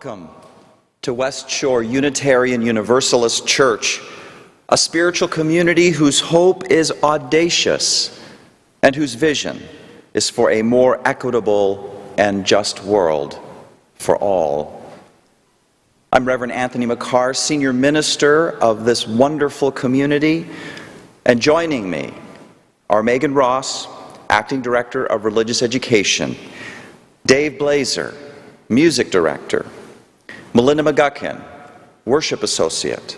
Welcome to West Shore Unitarian Universalist Church, a spiritual community whose hope is audacious and whose vision is for a more equitable and just world for all. I'm Reverend Anthony McCarr, Senior Minister of this wonderful community, and joining me are Megan Ross, Acting Director of Religious Education, Dave Blazer, Music Director, Melinda McGuckin, Worship Associate,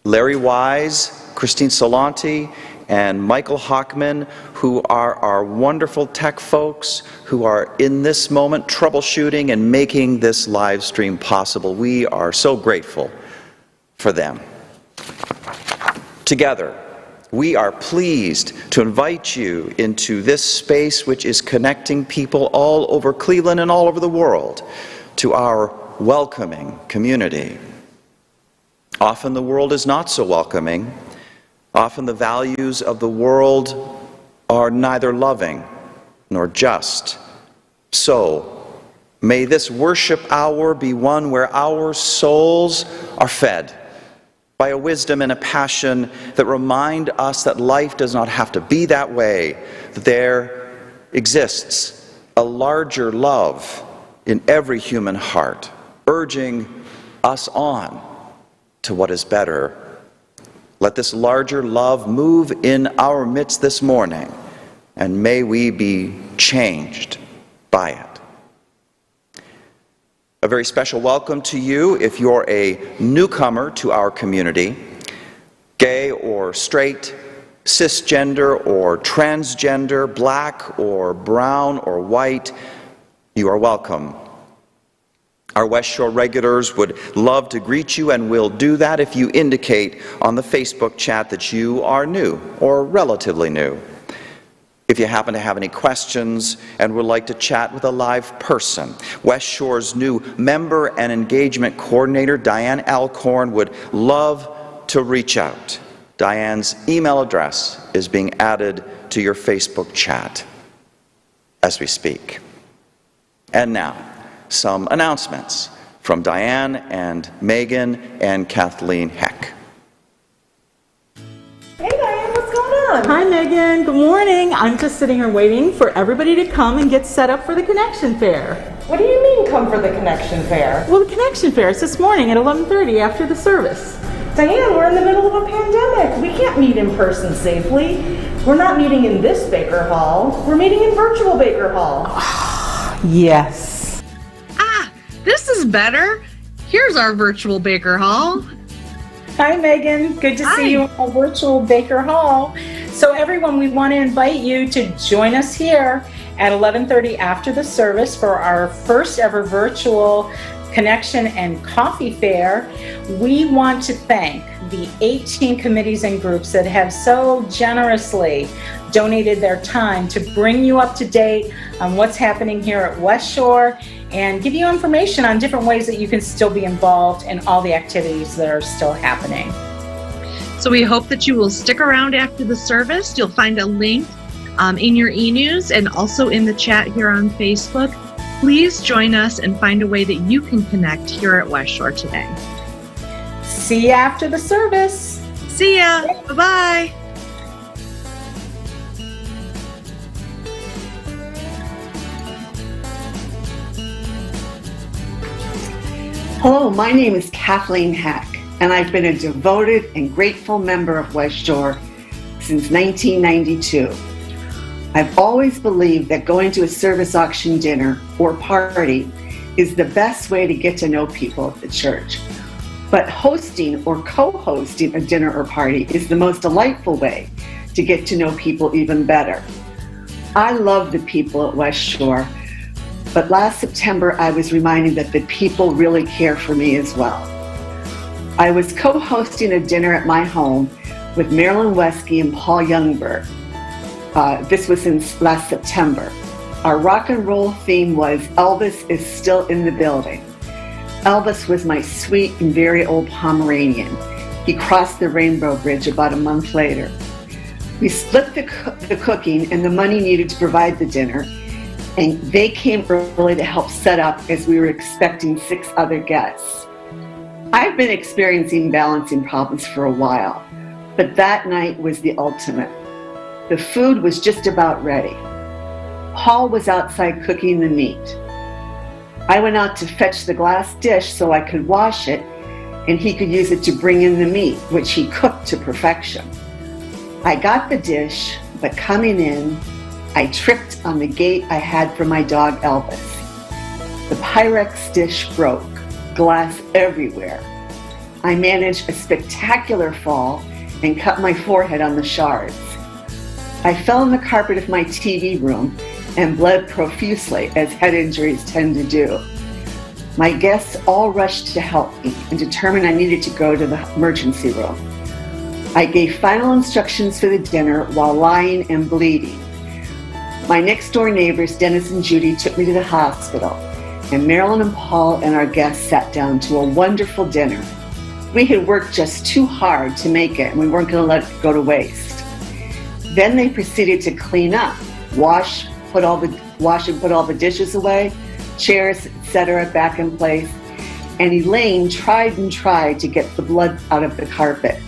Larry Wise, Christine Solanti, and Michael Hockman, who are our wonderful tech folks who are in this moment troubleshooting and making this live stream possible. We are so grateful for them. Together, we are pleased to invite you into this space which is connecting people all over Cleveland and all over the world to our welcoming community. Often the world is not so welcoming. Often the values of the world are neither loving nor just. So, may this worship hour be one where our souls are fed by a wisdom and a passion that remind us that life does not have to be that way, that there exists a larger love in every human heart, urging us on to what is better. Let this larger love move in our midst this morning, and may we be changed by it. A very special welcome to you if you're a newcomer to our community, gay or straight, cisgender or transgender, black or brown or white, you are welcome. Our West Shore regulars would love to greet you and will do that if you indicate on the Facebook chat that you are new or relatively new. If you happen to have any questions and would like to chat with a live person, West Shore's new Member and Engagement Coordinator, Diane Alcorn, would love to reach out. Diane's email address is being added to your Facebook chat as we speak. And now, some announcements from Diane and Megan and Kathleen Heck. Hey Diane, what's going on? Hi Megan, good morning. I'm just sitting here waiting for everybody to come and get set up for the Connection Fair. What do you mean come for the Connection Fair? Well, the Connection Fair is this morning at 11:30 after the service. Diane, we're in the middle of a pandemic. We can't meet in person safely. We're not meeting in this Baker Hall. We're meeting in virtual Baker Hall. Yes. This is better. Here's our virtual Baker Hall. Hi Megan, good to see you in our virtual Baker Hall. So everyone, we want to invite you to join us here at 11:30 after the service for our first ever virtual Connection and Coffee Fair. We want to thank the 18 committees and groups that have so generously donated their time to bring you up to date on what's happening here at West Shore and give you information on different ways that you can still be involved in all the activities that are still happening. So we hope that you will stick around after the service. You'll find a link in your e-news and also in the chat here on Facebook. Please join us and find a way that you can connect here at West Shore today. See you after the service. See ya. Bye-bye. Hello, my name is Kathleen Heck, and I've been a devoted and grateful member of West Shore since 1992. I've always believed that going to a service auction dinner or party is the best way to get to know people at the church. But hosting or co-hosting a dinner or party is the most delightful way to get to know people even better. I love the people at West Shore, but last September I was reminded that the people really care for me as well. I was co-hosting a dinner at my home with Marilyn Wesky and Paul Youngberg. This was in last September. Our rock and roll theme was Elvis is still in the building. Elvis was my sweet and very old Pomeranian. He crossed the Rainbow Bridge about a month later. We split the cooking and the money needed to provide the dinner, and they came early to help set up as we were expecting 6 other guests. I've been experiencing balancing problems for a while, but that night was the ultimate. The food was just about ready. Paul was outside cooking the meat. I went out to fetch the glass dish so I could wash it and he could use it to bring in the meat, which he cooked to perfection. I got the dish, but coming in, I tripped on the gate I had for my dog Elvis. The Pyrex dish broke, glass everywhere. I managed a spectacular fall and cut my forehead on the shards. I fell on the carpet of my TV room and bled profusely, as head injuries tend to do. My guests all rushed to help me and determined I needed to go to the emergency room. I gave final instructions for the dinner while lying and bleeding. My next door neighbors, Dennis and Judy, took me to the hospital, and Marilyn and Paul and our guests sat down to a wonderful dinner. We had worked just too hard to make it, and we weren't going to let it go to waste. Then they proceeded to clean up, wash and put all the dishes away, chairs, etc., back in place. And Elaine tried to get the blood out of the carpet.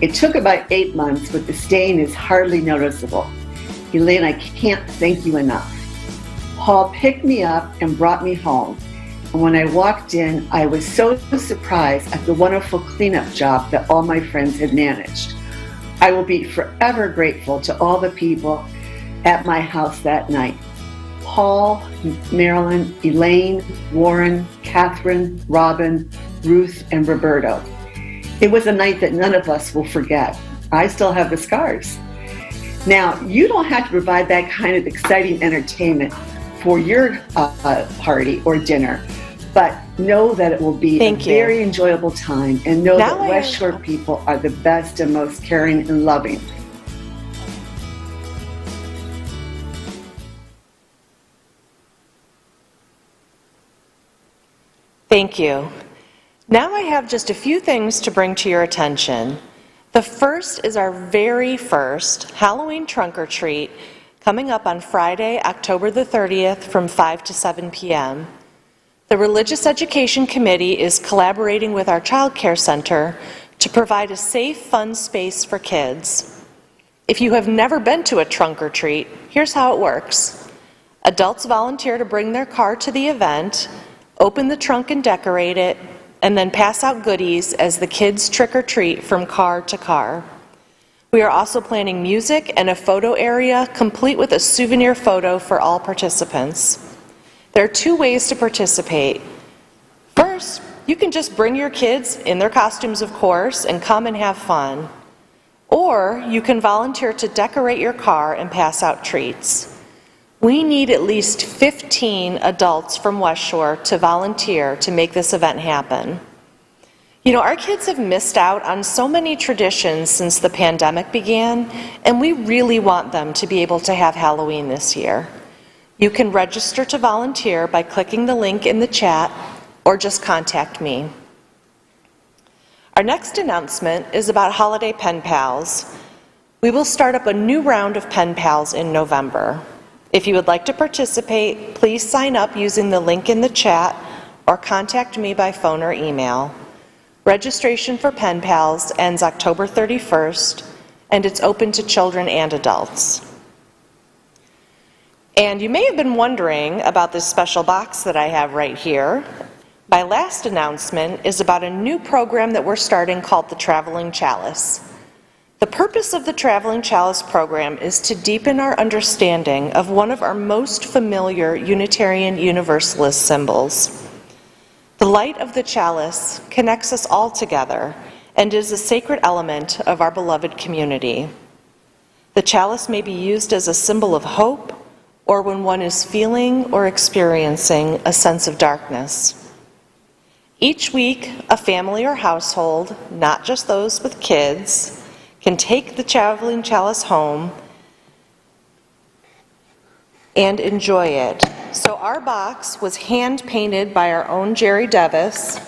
It took about 8 months, but the stain is hardly noticeable. Elaine, I can't thank you enough. Paul picked me up and brought me home. And when I walked in, I was so surprised at the wonderful cleanup job that all my friends had managed. I will be forever grateful to all the people at my house that night. Paul, Marilyn, Elaine, Warren, Catherine, Robin, Ruth, and Roberto. It was a night that none of us will forget. I still have the scars. Now, you don't have to provide that kind of exciting entertainment for your party or dinner, but know that it will be a very enjoyable time, and know that West Shore people are the best and most caring and loving. Thank you. Now I have just a few things to bring to your attention. The first is our very first Halloween trunk or treat coming up on Friday, October the 30th from 5 to 7 p.m. The Religious Education Committee is collaborating with our Child Care Center to provide a safe, fun space for kids. If you have never been to a trunk or treat, here's how it works. Adults volunteer to bring their car to the event, open the trunk and decorate it, and then pass out goodies as the kids trick or treat from car to car. We are also planning music and a photo area complete with a souvenir photo for all participants. There are 2 ways to participate. First, you can just bring your kids in their costumes, of course, and come and have fun. Or you can volunteer to decorate your car and pass out treats. We need at least 15 adults from West Shore to volunteer to make this event happen. You know, our kids have missed out on so many traditions since the pandemic began, and we really want them to be able to have Halloween this year. You can register to volunteer by clicking the link in the chat or just contact me. Our next announcement is about Holiday Pen Pals. We will start up a new round of Pen Pals in November. If you would like to participate, please sign up using the link in the chat or contact me by phone or email. Registration for Pen Pals ends October 31st, and it's open to children and adults. And you may have been wondering about this special box that I have right here. My last announcement is about a new program that we're starting called the Traveling Chalice. The purpose of the Traveling Chalice program is to deepen our understanding of one of our most familiar Unitarian Universalist symbols. The light of the chalice connects us all together and is a sacred element of our beloved community. The chalice may be used as a symbol of hope, or when one is feeling or experiencing a sense of darkness. Each week, a family or household, not just those with kids, can take the Traveling Chalice home and enjoy it. So our box was hand-painted by our own Jerry Devis,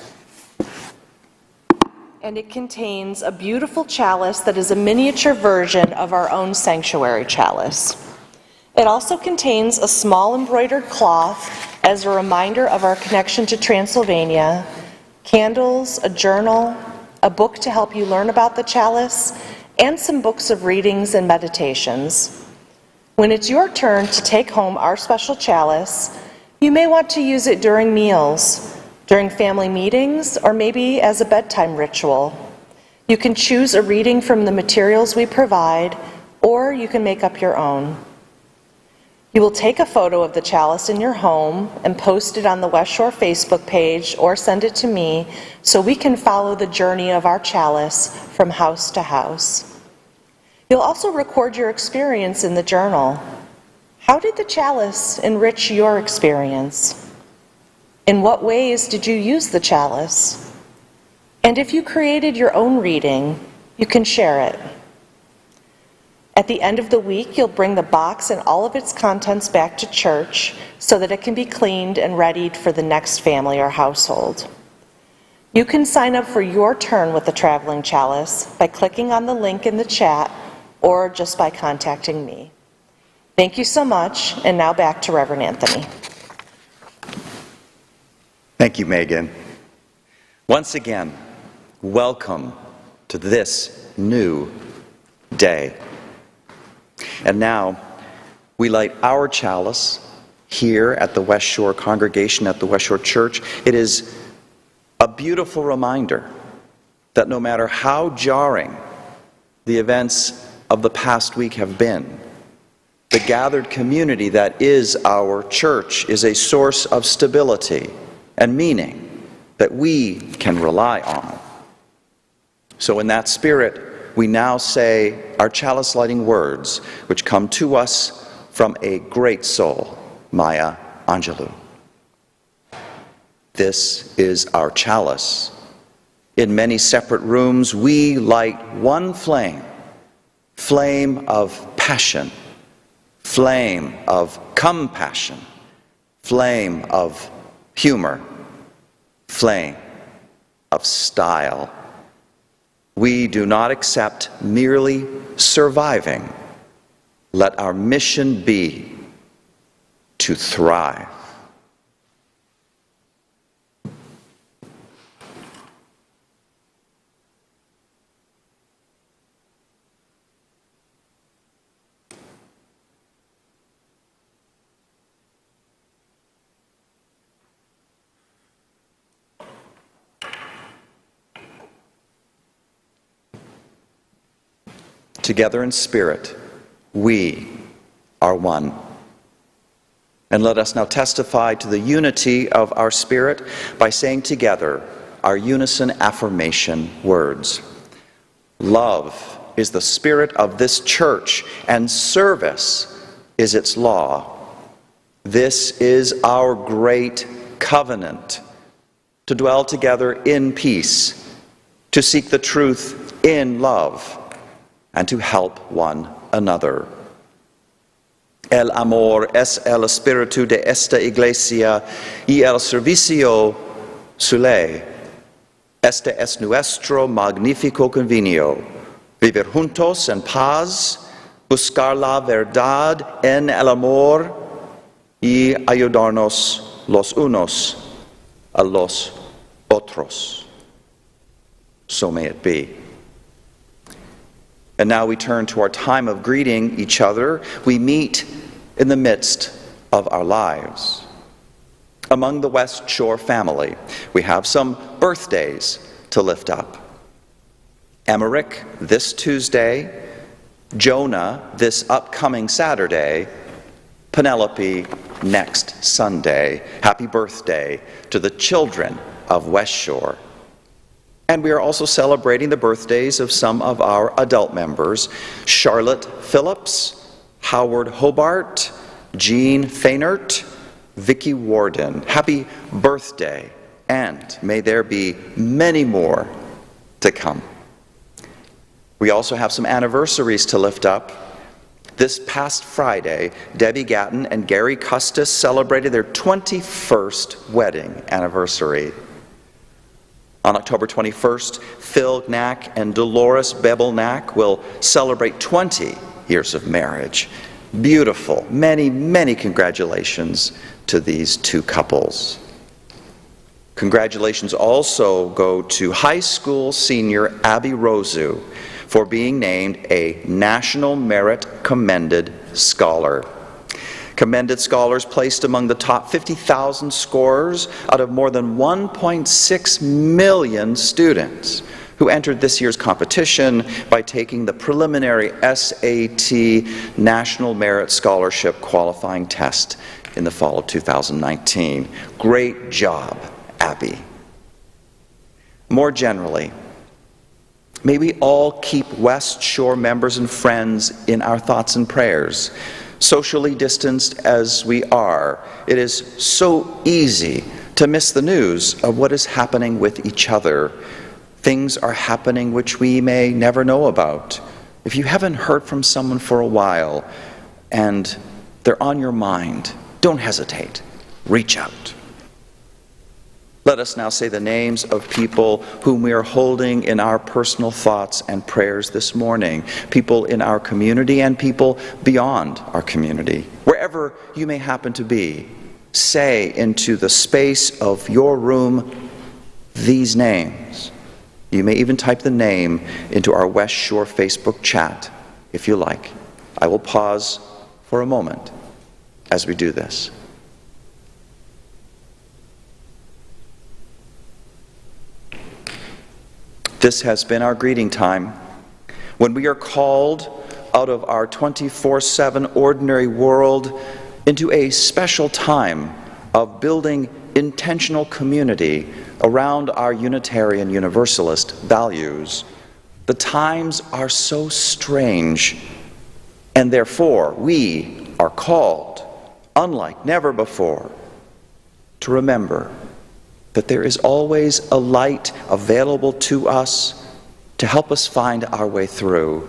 and it contains a beautiful chalice that is a miniature version of our own sanctuary chalice. It also contains a small embroidered cloth as a reminder of our connection to Transylvania, candles, a journal, a book to help you learn about the chalice, and some books of readings and meditations. When it's your turn to take home our special chalice, you may want to use it during meals, during family meetings, or maybe as a bedtime ritual. You can choose a reading from the materials we provide, or you can make up your own. You will take a photo of the chalice in your home and post it on the West Shore Facebook page or send it to me so we can follow the journey of our chalice from house to house. You'll also record your experience in the journal. How did the chalice enrich your experience? In what ways did you use the chalice? And if you created your own reading, you can share it. At the end of the week, you'll bring the box and all of its contents back to church so that it can be cleaned and readied for the next family or household. You can sign up for your turn with the traveling chalice by clicking on the link in the chat or just by contacting me. Thank you so much, and now back to Reverend Anthony. Thank you, Megan. Once again, welcome to this new day. And now, we light our chalice here at the West Shore congregation at the West Shore Church. It is a beautiful reminder that no matter how jarring the events of the past week have been, the gathered community that is our church is a source of stability and meaning that we can rely on. So in that spirit, we now say our chalice lighting words, which come to us from a great soul, Maya Angelou. This is our chalice. In many separate rooms, we light one flame, flame of passion, flame of compassion, flame of humor, flame of style. We do not accept merely surviving. Let our mission be to thrive. Together in spirit, we are one. And let us now testify to the unity of our spirit by saying together our unison affirmation words. Love is the spirit of this church, and service is its law. This is our great covenant, to dwell together in peace, to seek the truth in love, and to help one another. El amor es el espíritu de esta iglesia y el servicio suele. Este es nuestro magnífico convenio. Vivir juntos en paz, buscar la verdad en el amor y ayudarnos los unos a los otros. So may it be. And now we turn to our time of greeting each other. We meet in the midst of our lives. Among the West Shore family, we have some birthdays to lift up. Emmerich this Tuesday, Jonah this upcoming Saturday, Penelope next Sunday. Happy birthday to the children of West Shore. And we are also celebrating the birthdays of some of our adult members: Charlotte Phillips, Howard Hobart, Jean Fainert, Vicki Warden. Happy birthday, and may there be many more to come. We also have some anniversaries to lift up. This past Friday, Debbie Gatton and Gary Custis celebrated their 21st wedding anniversary. On October 21st, Phil Knack and Dolores Bebel Knack will celebrate 20 years of marriage. Beautiful. Many, many congratulations to these two couples. Congratulations also go to high school senior Abby Rosu for being named a National Merit Commended Scholar. Commended scholars placed among the top 50,000 scorers out of more than 1.6 million students who entered this year's competition by taking the preliminary SAT National Merit Scholarship qualifying test in the fall of 2019. Great job, Abby. More generally, may we all keep West Shore members and friends in our thoughts and prayers. Socially distanced as we are, it is so easy to miss the news of what is happening with each other. Things are happening which we may never know about. If you haven't heard from someone for a while and they're on your mind, don't hesitate. Reach out. Let us now say the names of people whom we are holding in our personal thoughts and prayers this morning. People in our community and people beyond our community. Wherever you may happen to be, say into the space of your room these names. You may even type the name into our West Shore Facebook chat if you like. I will pause for a moment as we do this. This has been our greeting time, when we are called out of our 24/7 ordinary world into a special time of building intentional community around our Unitarian Universalist values. The times are so strange, and therefore we are called, unlike never before, to remember that there is always a light available to us to help us find our way through,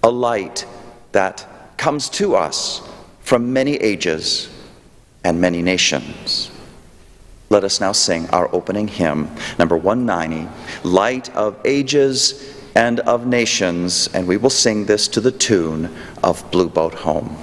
a light that comes to us from many ages and many nations. Let us now sing our opening hymn, number 190, Light of Ages and of Nations, and we will sing this to the tune of Blue Boat Home.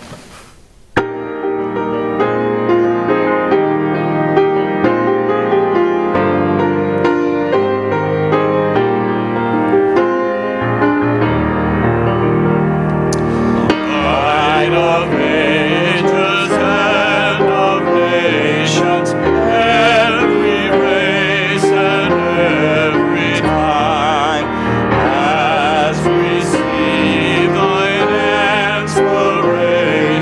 As we see thine inspiration.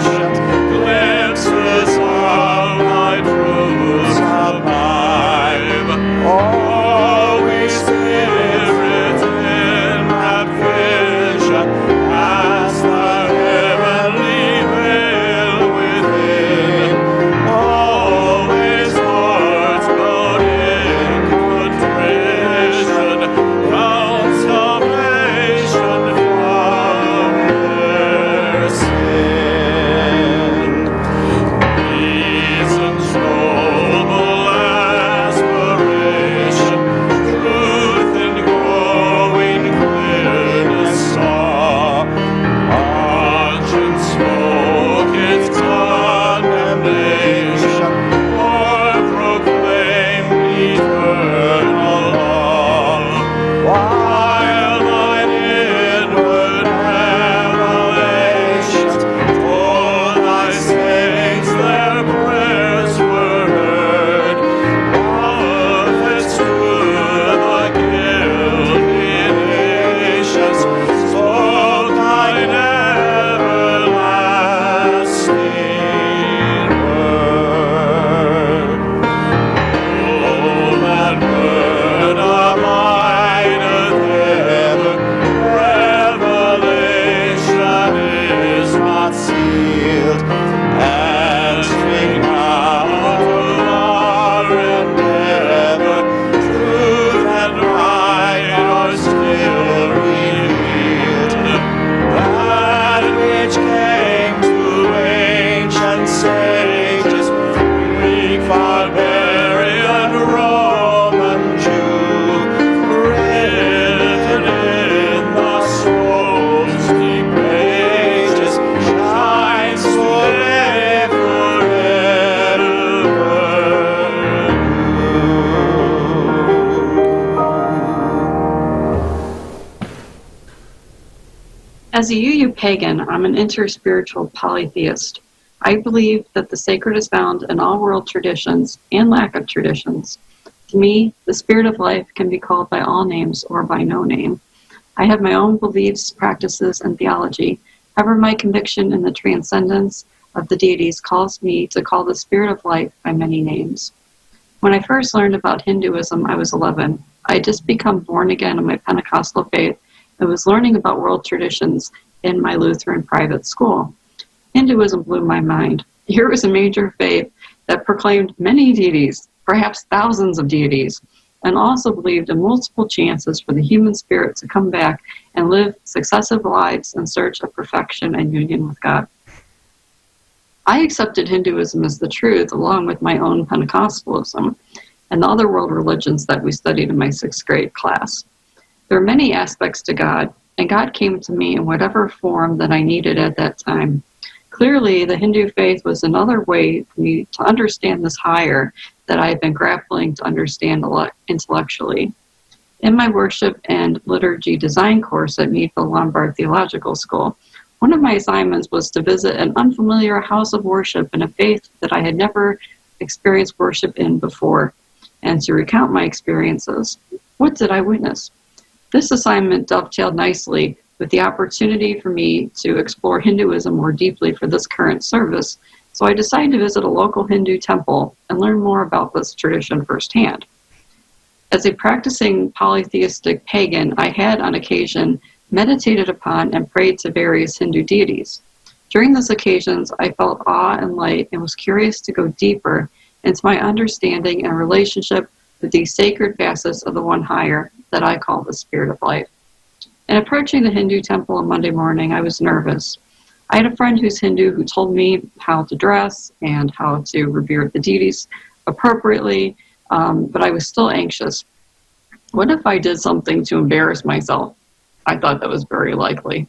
As a UU pagan, I'm an interspiritual polytheist. I believe that the sacred is found in all world traditions and lack of traditions. To me, the spirit of life can be called by all names or by no name. I have my own beliefs, practices, and theology. However, my conviction in the transcendence of the deities calls me to call the spirit of life by many names. When I first learned about Hinduism, I was 11. I had just become born again in my Pentecostal faith and was learning about world traditions in my Lutheran private school. Hinduism blew my mind. Here was a major faith that proclaimed many deities, perhaps thousands of deities, and also believed in multiple chances for the human spirit to come back and live successive lives in search of perfection and union with God. I accepted Hinduism as the truth along with my own Pentecostalism and the other world religions that we studied in my 6th grade class. There are many aspects to God, and God came to me in whatever form that I needed at that time. Clearly, the Hindu faith was another way for me to understand this higher that I have been grappling to understand intellectually. In my worship and liturgy design course at Meadville Lombard Theological School, one of my assignments was to visit an unfamiliar house of worship in a faith that I had never experienced worship in before, and to recount my experiences. What did I witness? This assignment dovetailed nicely with the opportunity for me to explore Hinduism more deeply for this current service, so I decided to visit a local Hindu temple and learn more about this tradition firsthand. As a practicing polytheistic pagan, I had on occasion meditated upon and prayed to various Hindu deities. During those occasions, I felt awe and light and was curious to go deeper into my understanding and relationship with these sacred facets of the one higher that I call the spirit of life. In approaching the Hindu temple on Monday morning, I was nervous. I had a friend who's Hindu who told me how to dress and how to revere the deities appropriately, but I was still anxious. What if I did something to embarrass myself? I thought that was very likely.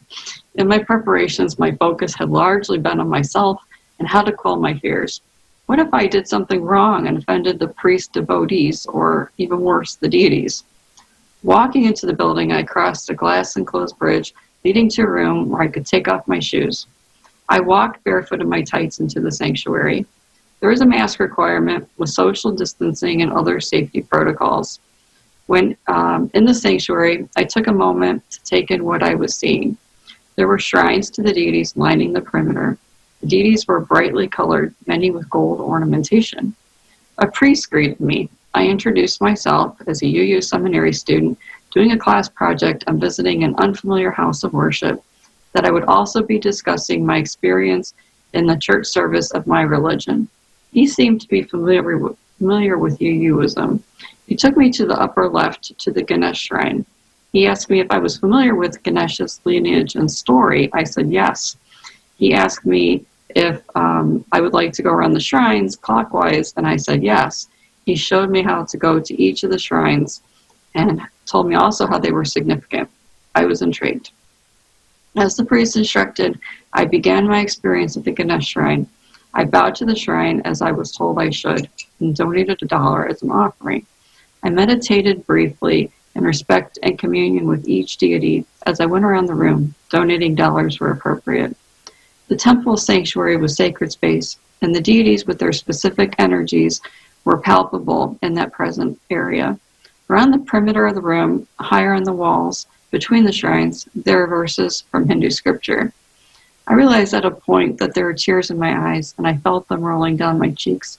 In my preparations, my focus had largely been on myself and how to quell my fears. What if I did something wrong and offended the priest devotees, or even worse, the deities? Walking into the building, I crossed a glass-enclosed bridge leading to a room where I could take off my shoes. I walked barefoot in my tights into the sanctuary. There was a mask requirement with social distancing and other safety protocols. When in the sanctuary, I took a moment to take in what I was seeing. There were shrines to the deities lining the perimeter. The deities were brightly colored, many with gold ornamentation. A priest greeted me. I introduced myself as a UU seminary student doing a class project on visiting an unfamiliar house of worship, that I would also be discussing my experience in the church service of my religion. He seemed to be familiar with UUism. He took me to the upper left to the Ganesh shrine. He asked me if I was familiar with Ganesh's lineage and story. I said yes. He asked me if I would like to go around the shrines clockwise, and I said yes. He showed me how to go to each of the shrines and told me also how they were significant. I was intrigued. As the priest instructed, I began my experience at the Ganesh shrine. I bowed to the shrine as I was told I should and donated $1 as an offering. I meditated briefly in respect and communion with each deity as I went around the room, donating dollars where appropriate. The temple sanctuary was sacred space, and the deities with their specific energies were palpable in that present area. Around the perimeter of the room, higher on the walls, between the shrines, there are verses from Hindu scripture. I realized at a point that there were tears in my eyes, and I felt them rolling down my cheeks.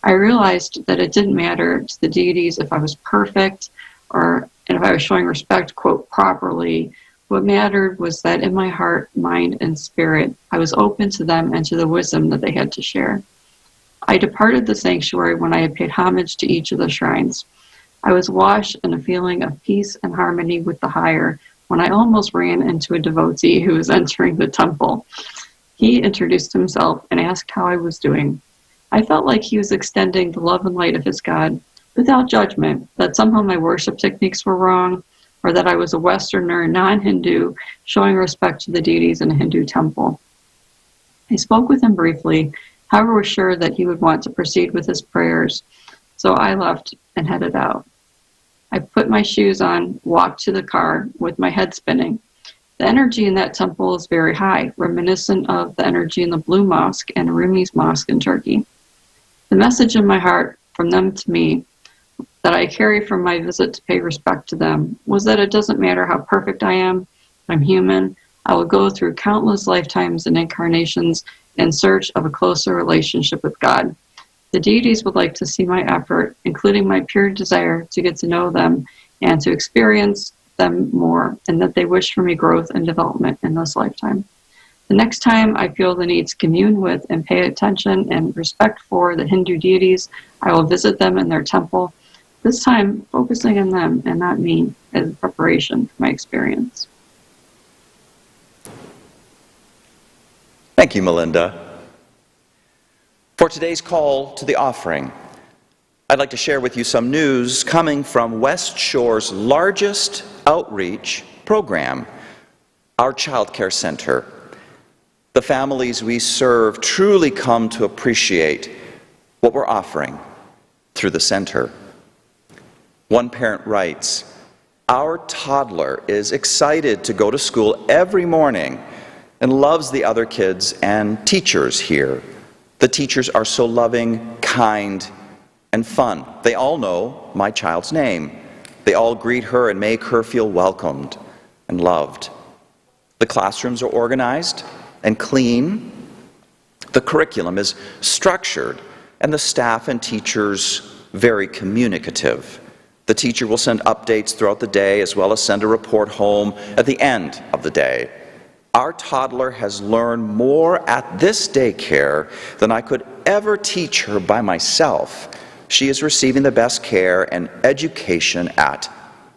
I realized that it didn't matter to the deities if I was perfect and if I was showing respect, quote, properly. What mattered was that in my heart, mind, and spirit, I was open to them and to the wisdom that they had to share. I departed the sanctuary when I had paid homage to each of the shrines. I was washed in a feeling of peace and harmony with the higher when I almost ran into a devotee who was entering the temple. He introduced himself and asked how I was doing. I felt like he was extending the love and light of his God without judgment, that somehow my worship techniques were wrong, or that I was a Westerner, non-Hindu, showing respect to the deities in a Hindu temple. I spoke with him briefly, however was sure that he would want to proceed with his prayers, so I left and headed out. I put my shoes on, walked to the car with my head spinning. The energy in that temple is very high, reminiscent of the energy in the Blue Mosque and Rumi's Mosque in Turkey. The message in my heart from them to me that I carry from my visit to pay respect to them was that it doesn't matter how perfect I am, I'm human. I will go through countless lifetimes and incarnations in search of a closer relationship with God. The deities would like to see my effort, including my pure desire to get to know them and to experience them more, and that they wish for me growth and development in this lifetime. The next time I feel the need to commune with and pay attention and respect for the Hindu deities, I will visit them in their temple, this time focusing on them and not me as preparation for my experience. Thank you, Melinda. For today's call to the offering, I'd like to share with you some news coming from West Shore's largest outreach program, our Child Care Center. The families we serve truly come to appreciate what we're offering through the center. One parent writes, "Our toddler is excited to go to school every morning and loves the other kids and teachers here. The teachers are so loving, kind, and fun. They all know my child's name. They all greet her and make her feel welcomed and loved. The classrooms are organized and clean. The curriculum is structured, and the staff and teachers very communicative. The teacher will send updates throughout the day as well as send a report home at the end of the day. Our toddler has learned more at this daycare than I could ever teach her by myself. She is receiving the best care and education at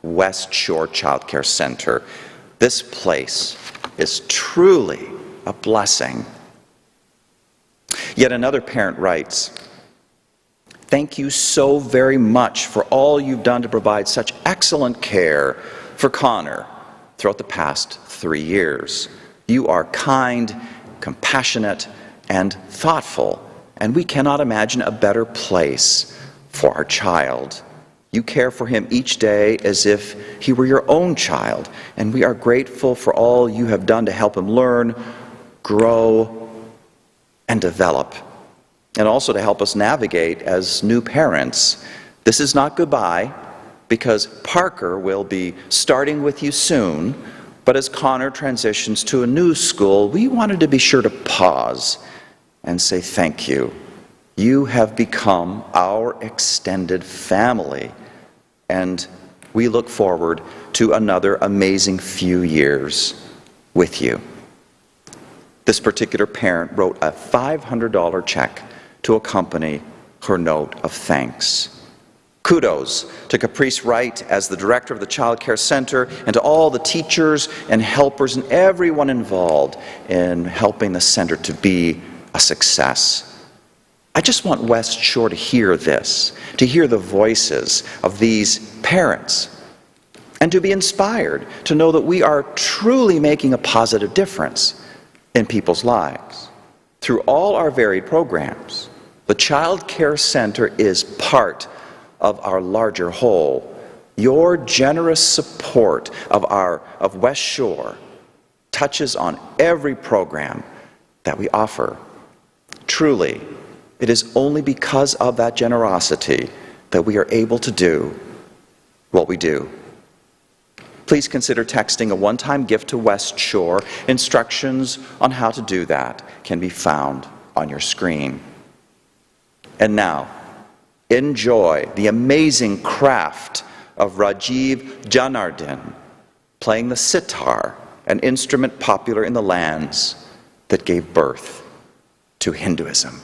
West Shore Child Care Center. This place is truly a blessing." Yet another parent writes, "Thank you so very much for all you've done to provide such excellent care for Connor throughout the past 3 years. You are kind, compassionate, and thoughtful, and we cannot imagine a better place for our child. You care for him each day as if he were your own child, and we are grateful for all you have done to help him learn, grow, and develop, and also to help us navigate as new parents. This is not goodbye, because Parker will be starting with you soon, but as Connor transitions to a new school, we wanted to be sure to pause and say thank you. You have become our extended family, and we look forward to another amazing few years with you." This particular parent wrote a $500 check to accompany her note of thanks. Kudos to Caprice Wright as the director of the Child Care Center, and to all the teachers and helpers and everyone involved in helping the center to be a success. I just want West Shore to hear this, to hear the voices of these parents, and to be inspired to know that we are truly making a positive difference in people's lives. Through all our varied programs, the Child Care Center is part of our larger whole. Your generous support of West Shore touches on every program that we offer. Truly, it is only because of that generosity that we are able to do what we do. Please consider texting a one-time gift to West Shore. Instructions on how to do that can be found on your screen. And now, enjoy the amazing craft of Rajiv Janardhan playing the sitar, an instrument popular in the lands that gave birth to Hinduism.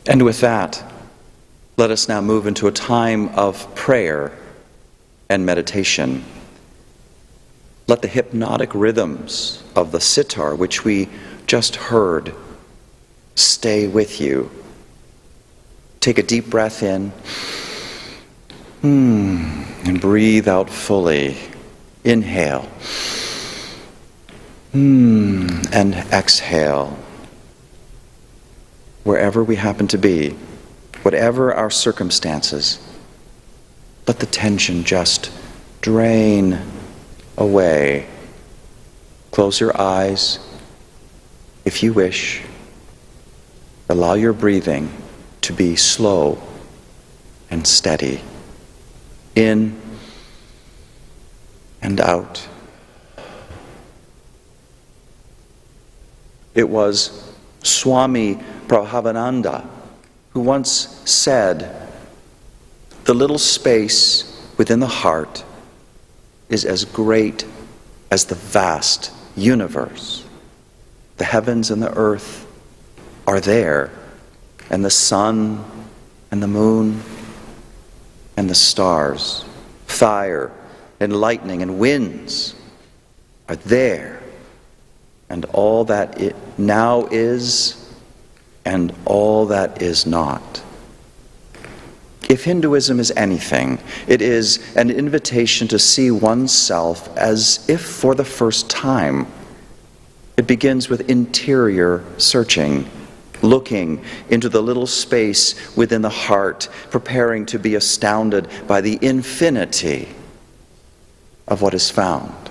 And with that, let us now move into a time of prayer and meditation. Let the hypnotic rhythms of the sitar, which we just heard, stay with you. Take a deep breath in, and breathe out fully. Inhale, and exhale. Wherever we happen to be, whatever our circumstances, let the tension just drain away. Close your eyes if you wish. Allow your breathing to be slow and steady. In and out. It was Swami Prabhavananda who once said, "The little space within the heart is as great as the vast universe. The heavens and the earth are there, and the sun and the moon and the stars, fire and lightning and winds are there, and all that it now is and all that is not." If Hinduism is anything, it is an invitation to see oneself as if for the first time. It begins with interior searching, looking into the little space within the heart, preparing to be astounded by the infinity of what is found,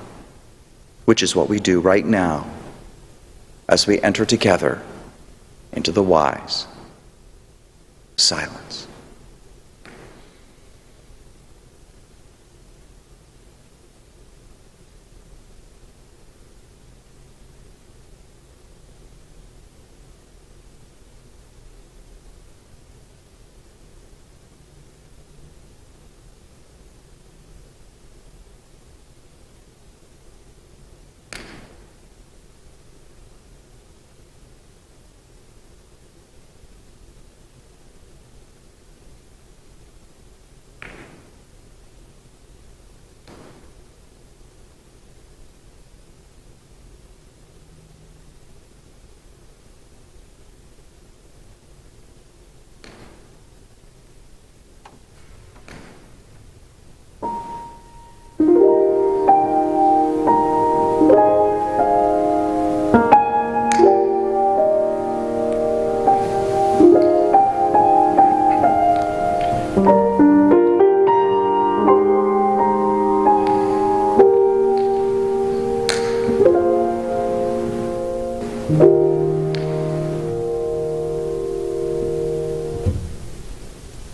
which is what we do right now as we enter together into the wise silence.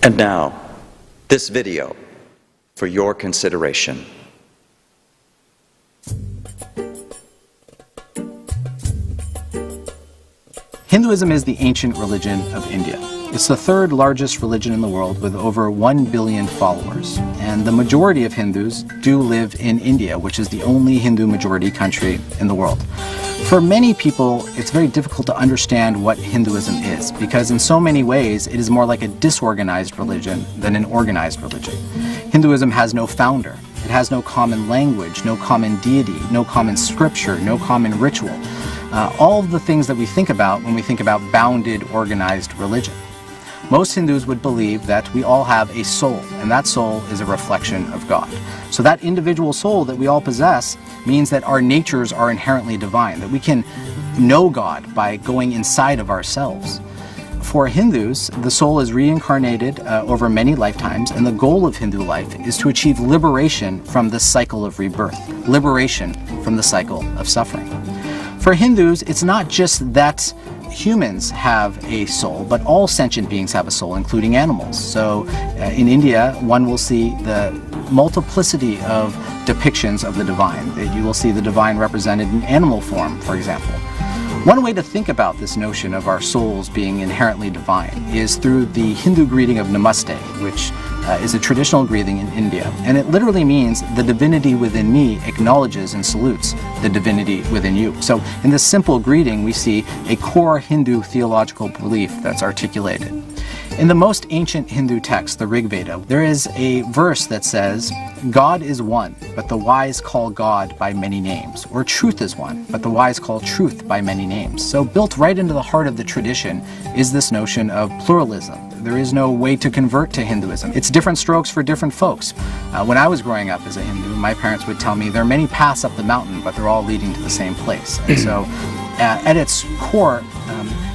And now, this video for your consideration. Hinduism is the ancient religion of India. It's the third largest religion in the world with over 1 billion followers. And the majority of Hindus do live in India, which is the only Hindu majority country in the world. For many people, it's very difficult to understand what Hinduism is, because in so many ways, it is more like a disorganized religion than an organized religion. Hinduism has no founder. It has no common language, no common deity, no common scripture, no common ritual. All of the things that we think about when we think about bounded, organized religion. Most Hindus would believe that we all have a soul, and that soul is a reflection of God. So that individual soul that we all possess means that our natures are inherently divine, that we can know God by going inside of ourselves. For Hindus, the soul is reincarnated over many lifetimes, and the goal of Hindu life is to achieve liberation from the cycle of rebirth, liberation from the cycle of suffering. For Hindus, it's not just that humans have a soul, but all sentient beings have a soul, including animals. So in India, one will see the multiplicity of depictions of the divine. You will see the divine represented in animal form, for example. One way to think about this notion of our souls being inherently divine is through the Hindu greeting of Namaste, which is a traditional greeting in India. And it literally means the divinity within me acknowledges and salutes the divinity within you. So in this simple greeting, we see a core Hindu theological belief that's articulated. In the most ancient Hindu text, the Rig Veda, there is a verse that says, God is one, but the wise call God by many names. Or truth is one, but the wise call truth by many names. So built right into the heart of the tradition is this notion of pluralism. There is no way to convert to Hinduism. It's different strokes for different folks. When I was growing up as a Hindu, my parents would tell me there are many paths up the mountain, but they're all leading to the same place. And so at its core,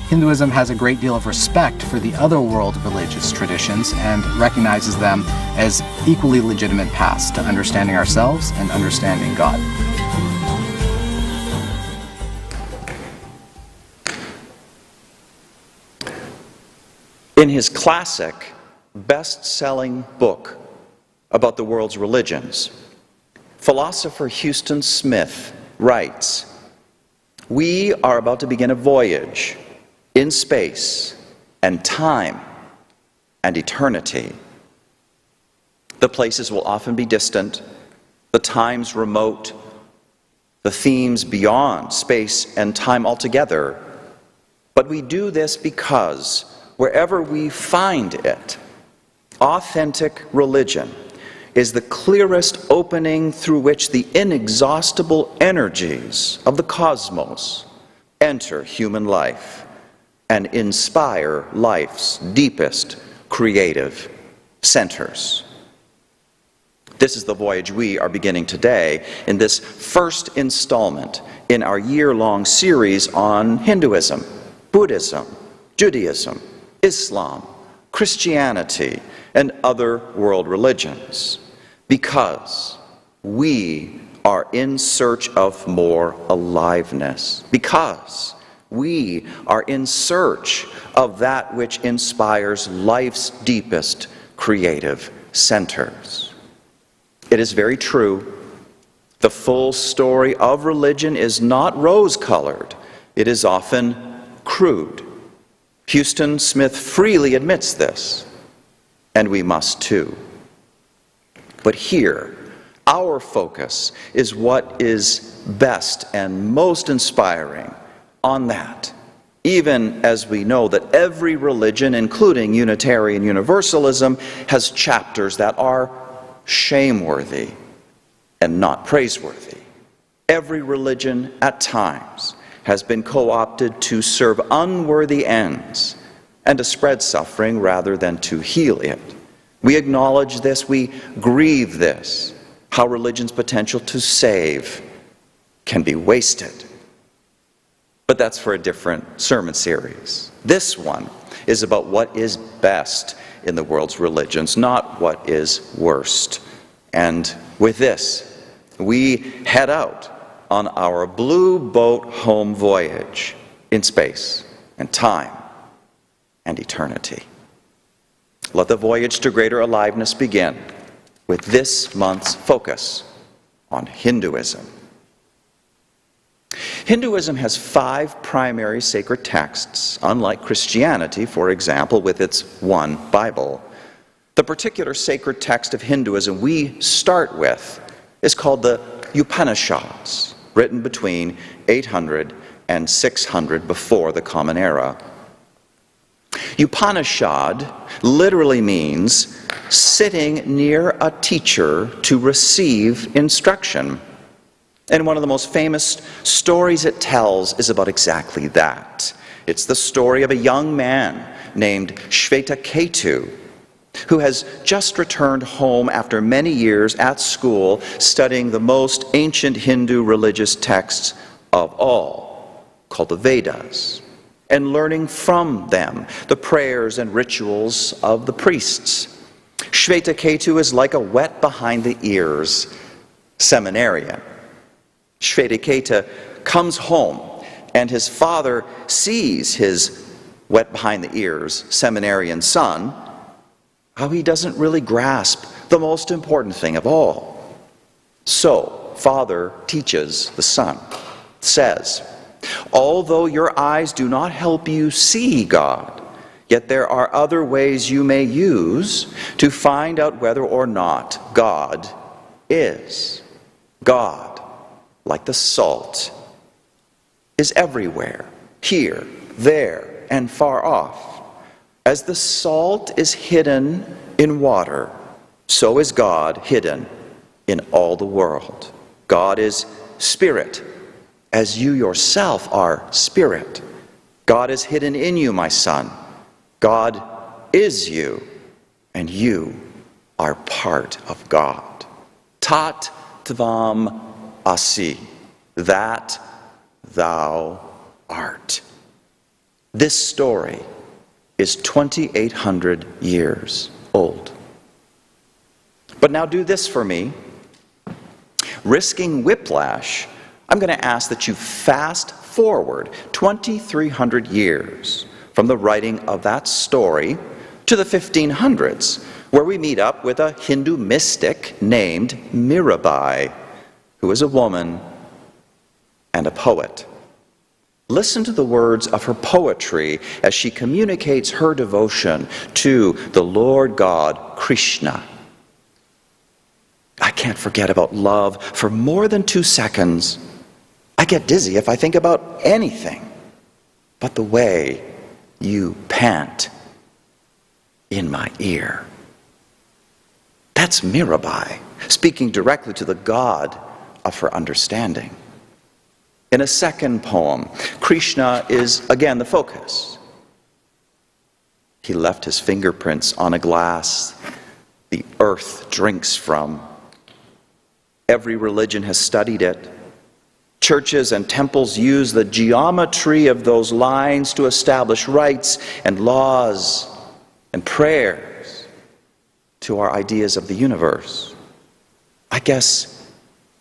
Hinduism has a great deal of respect for the other world religious traditions and recognizes them as equally legitimate paths to understanding ourselves and understanding God. In his classic, best-selling book about the world's religions, philosopher Huston Smith writes, "We are about to begin a voyage in space and time and eternity. The places will often be distant, the times remote, the themes beyond space and time altogether, but we do this because wherever we find it, authentic religion is the clearest opening through which the inexhaustible energies of the cosmos enter human life and inspire life's deepest creative centers." This is the voyage we are beginning today in this first installment in our year-long series on Hinduism, Buddhism, Judaism, Islam, Christianity, and other world religions, because we are in search of more aliveness, because we are in search of that which inspires life's deepest creative centers. It is very true, the full story of religion is not rose-colored. It is often crude. Huston Smith freely admits this, and we must too. But here, our focus is what is best and most inspiring on that, even as we know that every religion, including Unitarian Universalism, has chapters that are shameworthy and not praiseworthy. Every religion, at times, has been co-opted to serve unworthy ends and to spread suffering rather than to heal it. We acknowledge this, we grieve this, how religion's potential to save can be wasted. But that's for a different sermon series. This one is about what is best in the world's religions, not what is worst. And with this, we head out on our blue boat home voyage in space and time and eternity. Let the voyage to greater aliveness begin with this month's focus on Hinduism. Hinduism has 5 primary sacred texts, unlike Christianity, for example, with its one Bible. The particular sacred text of Hinduism we start with is called the Upanishads, written between 800 and 600 before the Common Era. Upanishad literally means sitting near a teacher to receive instruction. And one of the most famous stories it tells is about exactly that. It's the story of a young man named Shvetaketu, who has just returned home after many years at school studying the most ancient Hindu religious texts of all, called the Vedas, and learning from them the prayers and rituals of the priests. Shvetaketu is like a wet behind the ears seminarian. Shvetaketu comes home and his father sees his wet behind the ears seminarian son, how he doesn't really grasp the most important thing of all. So, father teaches the son, says, "Although your eyes do not help you see God, yet there are other ways you may use to find out whether or not God is. God, like the salt, is everywhere, here, there, and far off. As the salt is hidden in water, so is God hidden in all the world. God is spirit, as you yourself are spirit. God is hidden in you, my son. God is you, and you are part of God. Tat tvam asi, that thou art. This story is 2,800 years old. But now do this for me. Risking whiplash, I'm going to ask that you fast forward 2,300 years from the writing of that story to the 1500s, where we meet up with a Hindu mystic named Mirabai, who is a woman and a poet. Listen to the words of her poetry as she communicates her devotion to the Lord God, Krishna. I can't forget about love for more than 2 seconds. I get dizzy if I think about anything but the way you pant in my ear. That's Mirabai, speaking directly to the God of her understanding. In a second poem, Krishna is again the focus. He left his fingerprints on a glass the earth drinks from. Every religion has studied it. Churches and temples use the geometry of those lines to establish rites and laws and prayers to our ideas of the universe. I guess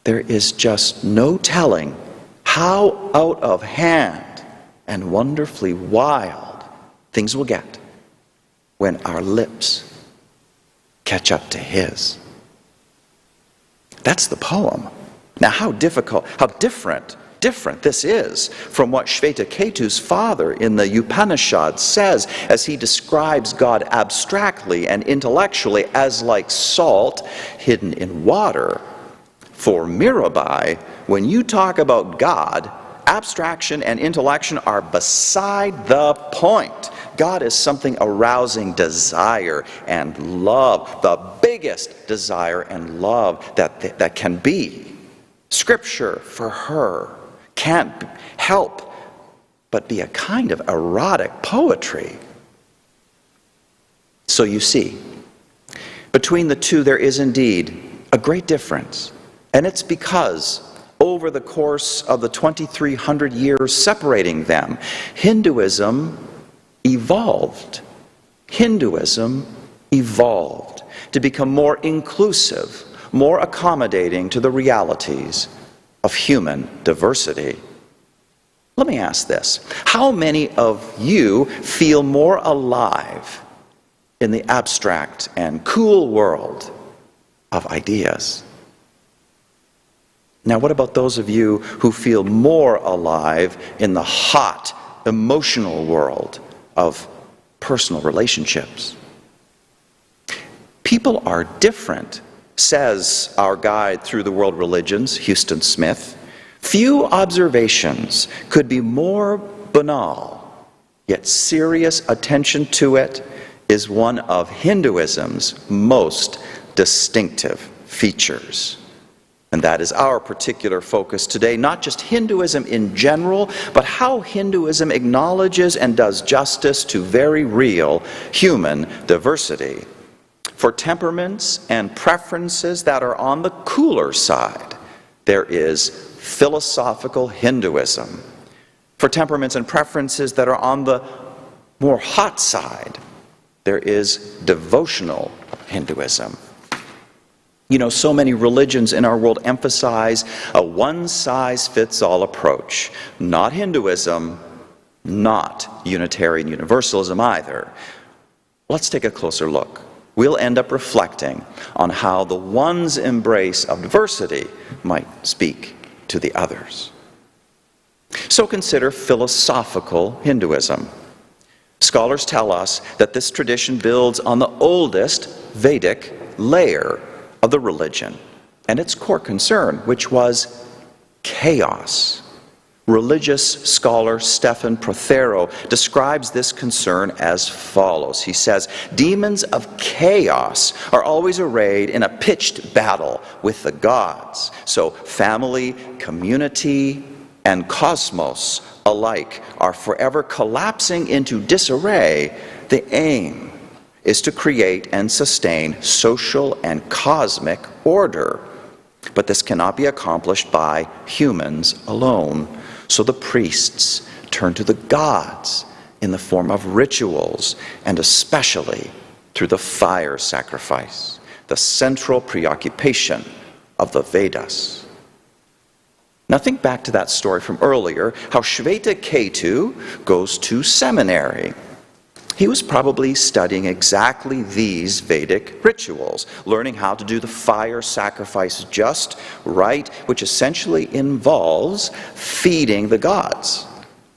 there is just no telling how out of hand and wonderfully wild things will get when our lips catch up to his. That's the poem. Now how different this is from what Shvetaketu's father in the Upanishads says as he describes God abstractly and intellectually as like salt hidden in water. For Mirabai, when you talk about God, abstraction and intellection are beside the point. God is something arousing desire and love, the biggest desire and love that can be. Scripture, for her, can't help but be a kind of erotic poetry. So you see, between the two there is indeed a great difference. And it's because over the course of the 2,300 years separating them, Hinduism evolved. Hinduism evolved to become more inclusive, more accommodating to the realities of human diversity. Let me ask this. How many of you feel more alive in the abstract and cool world of ideas? Now, what about those of you who feel more alive in the hot, emotional world of personal relationships? People are different, says our guide through the world religions, Houston Smith. Few observations could be more banal, yet serious attention to it is one of Hinduism's most distinctive features. And that is our particular focus today, not just Hinduism in general, but how Hinduism acknowledges and does justice to very real human diversity. For temperaments and preferences that are on the cooler side, there is philosophical Hinduism. For temperaments and preferences that are on the more hot side, there is devotional Hinduism. You know, so many religions in our world emphasize a one-size-fits-all approach. Not Hinduism, not Unitarian Universalism either. Let's take a closer look. We'll end up reflecting on how the one's embrace of diversity might speak to the others. So consider philosophical Hinduism. Scholars tell us that this tradition builds on the oldest Vedic layer of the religion and its core concern, which was chaos. Religious scholar Stephan Prothero describes this concern as follows. He says, demons of chaos are always arrayed in a pitched battle with the gods. So family, community, and cosmos alike are forever collapsing into disarray. The aim is to create and sustain social and cosmic order. But this cannot be accomplished by humans alone. So the priests turn to the gods in the form of rituals, and especially through the fire sacrifice, the central preoccupation of the Vedas. Now think back to that story from earlier, how Shveta-Ketu goes to seminary. He was probably studying exactly these Vedic rituals, learning how to do the fire sacrifice just right, which essentially involves feeding the gods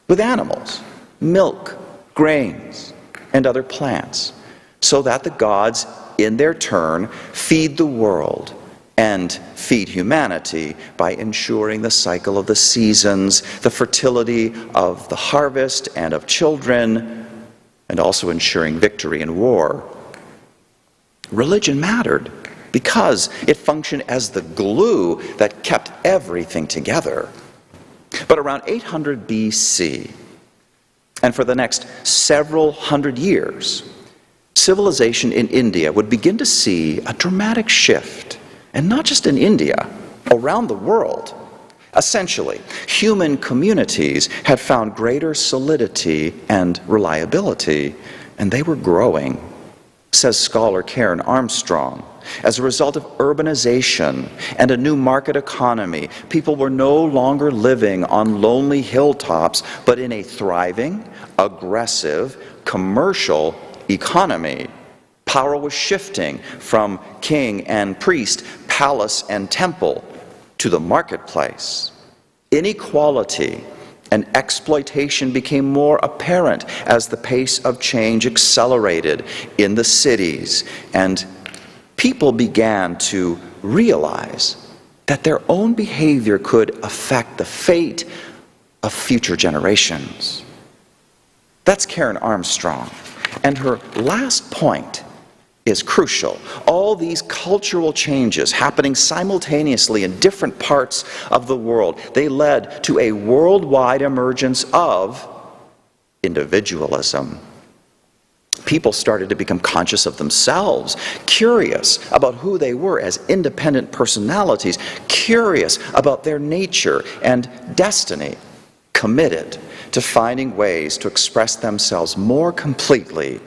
with animals, milk, grains, and other plants, so that the gods, in their turn, feed the world and feed humanity by ensuring the cycle of the seasons, the fertility of the harvest and of children, and also ensuring victory in war. Religion mattered because it functioned as the glue that kept everything together. But around 800 BC, and for the next several hundred years, civilization in India would begin to see a dramatic shift, and not just in India, around the world. Essentially, human communities had found greater solidity and reliability, and they were growing, says scholar Karen Armstrong. As a result of urbanization and a new market economy, people were no longer living on lonely hilltops, but in a thriving, aggressive, commercial economy. Power was shifting from king and priest, palace and temple, to the marketplace. Inequality and exploitation became more apparent as the pace of change accelerated in the cities, and people began to realize that their own behavior could affect the fate of future generations. That's Karen Armstrong, and her last point is crucial. All these cultural changes happening simultaneously in different parts of the world, they led to a worldwide emergence of individualism. People started to become conscious of themselves, curious about who they were as independent personalities, curious about their nature and destiny, committed to finding ways to express themselves more completely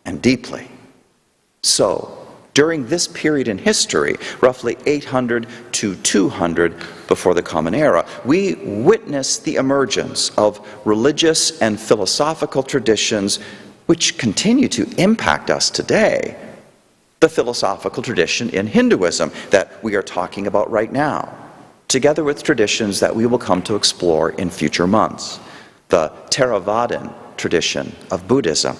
and deeply. So, during this period in history, roughly 800 to 200 before the Common Era, we witness the emergence of religious and philosophical traditions which continue to impact us today. The philosophical tradition in Hinduism that we are talking about right now, together with traditions that we will come to explore in future months. The Theravadan tradition of Buddhism,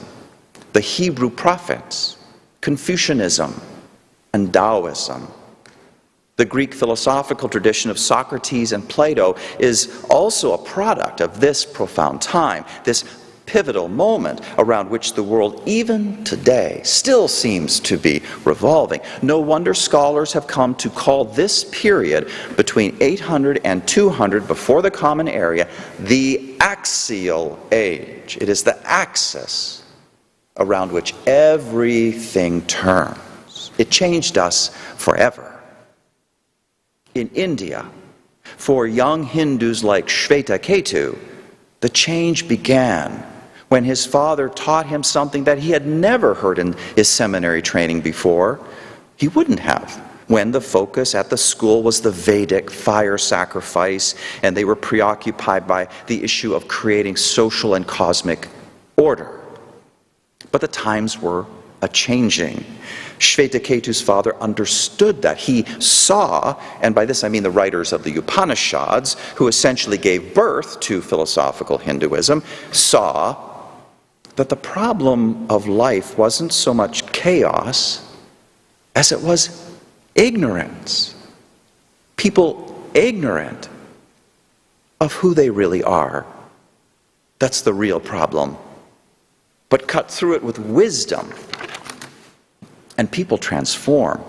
the Hebrew prophets, Confucianism, and Taoism. The Greek philosophical tradition of Socrates and Plato is also a product of this profound time, this pivotal moment around which the world, even today, still seems to be revolving. No wonder scholars have come to call this period between 800 and 200 before the Common Era the axial age. It is the axis around which everything turns. It changed us forever. In India, for young Hindus like Shveta-Ketu, the change began when his father taught him something that he had never heard in his seminary training before. He wouldn't have, when the focus at the school was the Vedic fire sacrifice, and they were preoccupied by the issue of creating social and cosmic order. But the times were a-changing. Shveta-Ketu's father understood that. He saw, and by this I mean the writers of the Upanishads, who essentially gave birth to philosophical Hinduism, saw that the problem of life wasn't so much chaos as it was ignorance. People ignorant of who they really are. That's the real problem. But cut through it with wisdom, and people transform.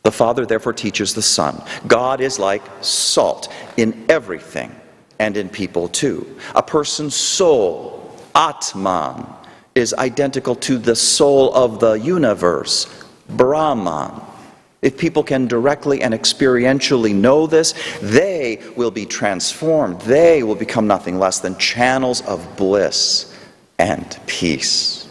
The Father therefore teaches the Son. God is like salt in everything, and in people too. A person's soul, Atman, is identical to the soul of the universe, Brahman. If people can directly and experientially know this, they will be transformed. They will become nothing less than channels of bliss and peace.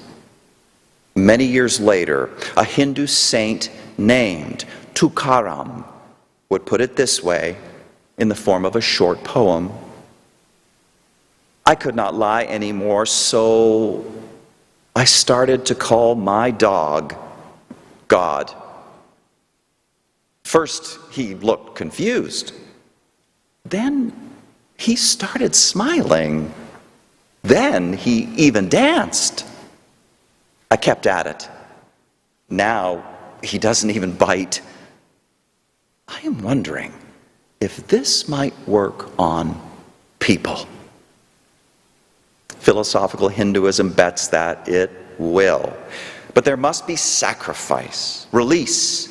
Many years later, a Hindu saint named Tukaram would put it this way in the form of a short poem. I could not lie anymore, so I started to call my dog God. First, he looked confused. Then he started smiling. Then he even danced. I kept at it. Now he doesn't even bite. I am wondering if this might work on people. Philosophical Hinduism bets that it will. But there must be sacrifice. Release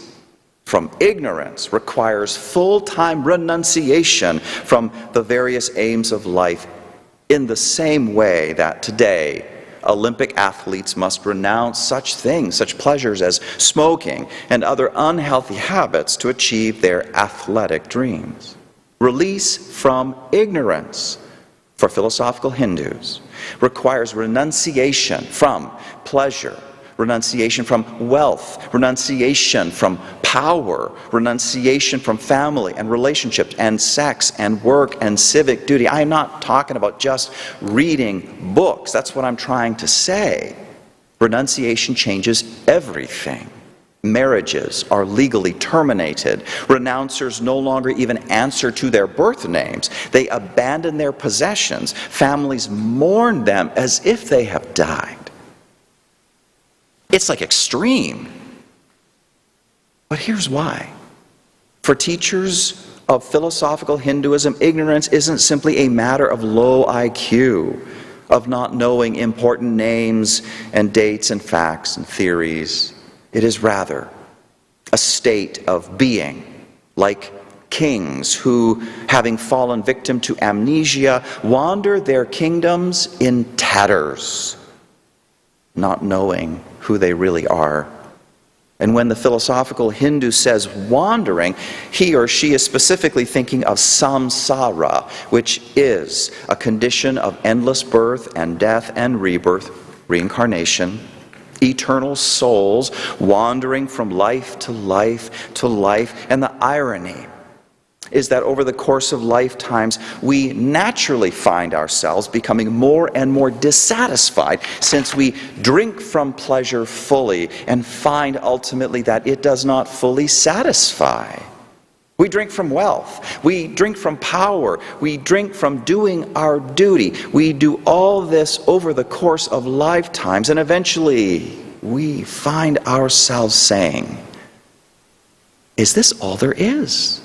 from ignorance requires full-time renunciation from the various aims of life, in the same way that today Olympic athletes must renounce such things, such pleasures as smoking and other unhealthy habits to achieve their athletic dreams. Release from ignorance for philosophical Hindus requires renunciation from pleasure, renunciation from wealth, renunciation from power, renunciation from family and relationships and sex and work and civic duty. I am not talking about just reading books. That's what I'm trying to say. Renunciation changes everything. Marriages are legally terminated. Renouncers no longer even answer to their birth names. They abandon their possessions. Families mourn them as if they have died. It's like extreme. But here's why. For teachers of philosophical Hinduism, ignorance isn't simply a matter of low IQ, of not knowing important names and dates and facts and theories. It is rather a state of being, like kings who, having fallen victim to amnesia, wander their kingdoms in tatters, not knowing who they really are. And when the philosophical Hindu says wandering, he or she is specifically thinking of samsara, which is a condition of endless birth and death and rebirth, reincarnation, eternal souls wandering from life to life to life. And the irony is that over the course of lifetimes, we naturally find ourselves becoming more and more dissatisfied, since we drink from pleasure fully and find ultimately that it does not fully satisfy. We drink from wealth. We drink from power. We drink from doing our duty. We do all this over the course of lifetimes, and eventually we find ourselves saying, "Is this all there is?"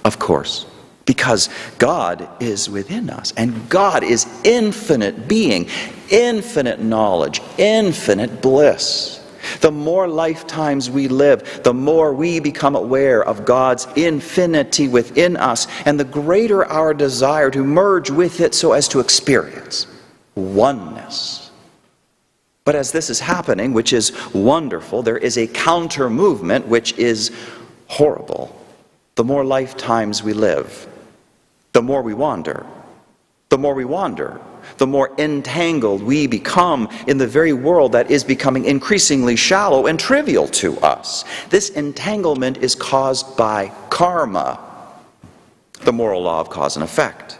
Of course, because God is within us, and God is infinite being, infinite knowledge, infinite bliss. The more lifetimes we live, the more we become aware of God's infinity within us, and the greater our desire to merge with it so as to experience oneness. But as this is happening, which is wonderful, there is a counter movement which is horrible. The more lifetimes we live, the more we wander. The more we wander, the more entangled we become in the very world that is becoming increasingly shallow and trivial to us. This entanglement is caused by karma, the moral law of cause and effect.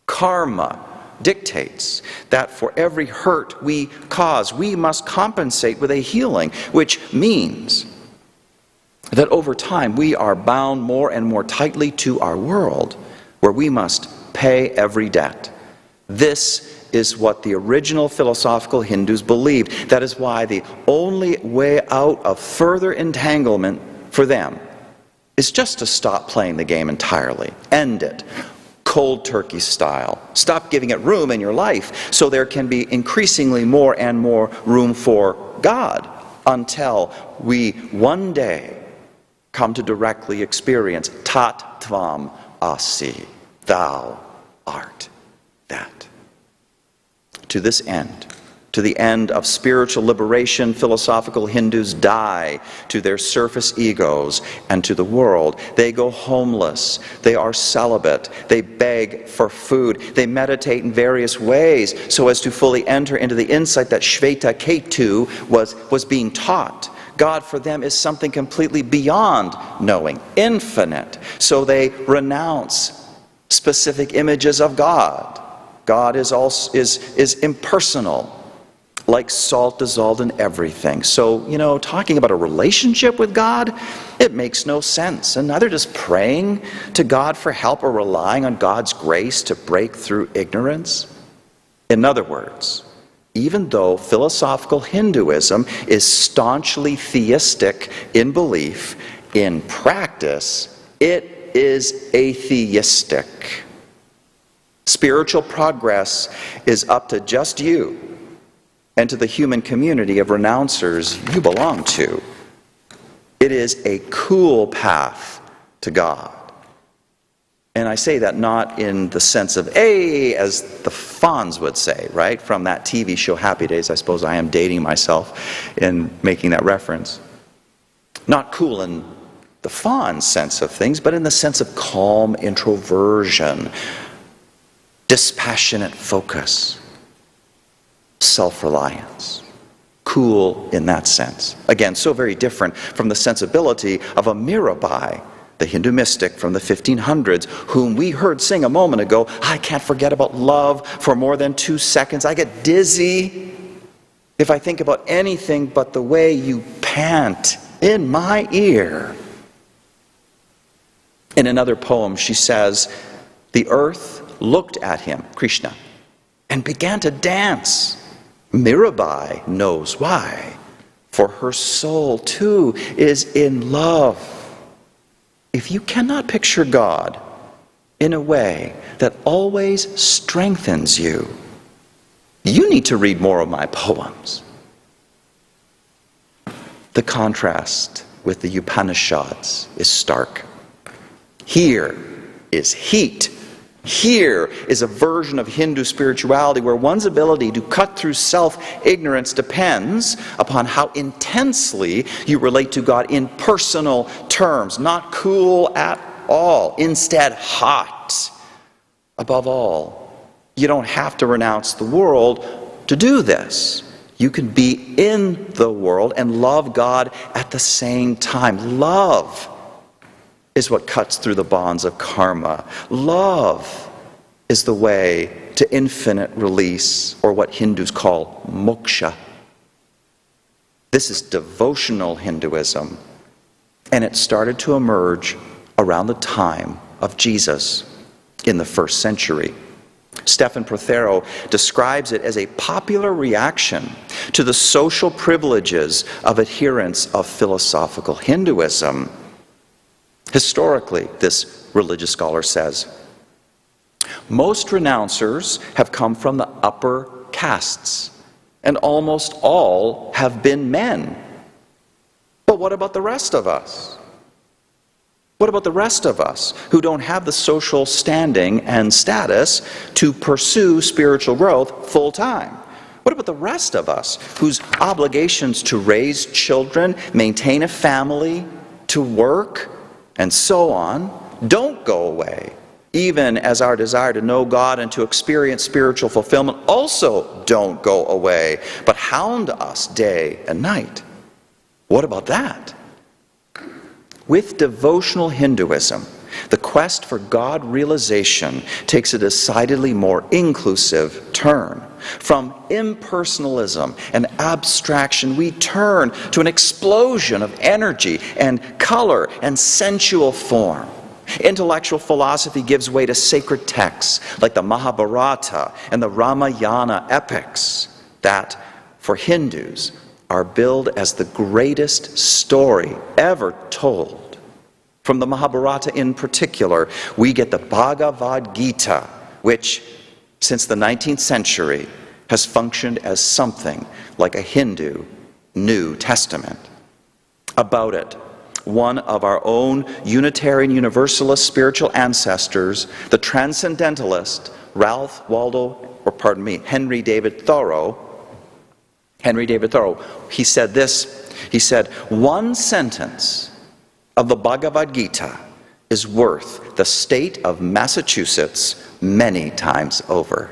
Karma dictates that for every hurt we cause, we must compensate with a healing, which means that over time we are bound more and more tightly to our world, where we must pay every debt. This is what the original philosophical Hindus believed. That is why the only way out of further entanglement for them is just to stop playing the game entirely. End it. Cold turkey style. Stop giving it room in your life so there can be increasingly more and more room for God until we one day come to directly experience tat tvam asi, thou art that. To this end, to the end of spiritual liberation, philosophical Hindus die to their surface egos and to the world. They go homeless. They are celibate. They beg for food. They meditate in various ways so as to fully enter into the insight that Shveta Ketu was being taught. God for them is something completely beyond knowing, infinite. So they renounce specific images of God. God is impersonal, like salt dissolved in everything. So, talking about a relationship with God, it makes no sense. And neither does praying to God for help or relying on God's grace to break through ignorance. In other words, even though philosophical Hinduism is staunchly theistic in belief, in practice, it is atheistic. Spiritual progress is up to just you and to the human community of renouncers you belong to. It is a cool path to God. And I say that not in the sense of, as the Fonz would say, right? From that TV show Happy Days. I suppose I am dating myself in making that reference. Not cool in the Fonz sense of things, but in the sense of calm introversion, dispassionate focus, self-reliance. Cool in that sense. Again, so very different from the sensibility of a Mirabai, the Hindu mystic from the 1500s, whom we heard sing a moment ago, I can't forget about love for more than 2 seconds. I get dizzy if I think about anything but the way you pant in my ear. In another poem, she says, the earth looked at him, Krishna, and began to dance. Mirabai knows why, for her soul too is in love. If you cannot picture God in a way that always strengthens you, you need to read more of my poems. The contrast with the Upanishads is stark. Here is heat. Here is a version of Hindu spirituality where one's ability to cut through self-ignorance depends upon how intensely you relate to God in personal terms, not cool at all, instead hot. Above all, you don't have to renounce the world to do this. You can be in the world and love God at the same time. Love is what cuts through the bonds of karma. Love is the way to infinite release, or what Hindus call moksha. This is devotional Hinduism, and it started to emerge around the time of Jesus in the 1st century. Stephen Prothero describes it as a popular reaction to the social privileges of adherents of philosophical Hinduism. Historically, this religious scholar says, most renouncers have come from the upper castes, and almost all have been men. But what about the rest of us? What about the rest of us who don't have the social standing and status to pursue spiritual growth full time? What about the rest of us whose obligations to raise children, maintain a family, to work, and so on, don't go away, even as our desire to know God and to experience spiritual fulfillment also don't go away, but hound us day and night? What about that? With devotional Hinduism, the quest for God realization takes a decidedly more inclusive turn. From impersonalism and abstraction, we turn to an explosion of energy and color and sensual form. Intellectual philosophy gives way to sacred texts like the Mahabharata and the Ramayana epics that, for Hindus, are billed as the greatest story ever told. From the Mahabharata in particular, we get the Bhagavad Gita, which, since the 19th century, has functioned as something like a Hindu New Testament. About it, one of our own Unitarian Universalist spiritual ancestors, the Transcendentalist Henry David Thoreau, he said this, he said, "One sentence of the Bhagavad Gita is worth the state of Massachusetts many times over."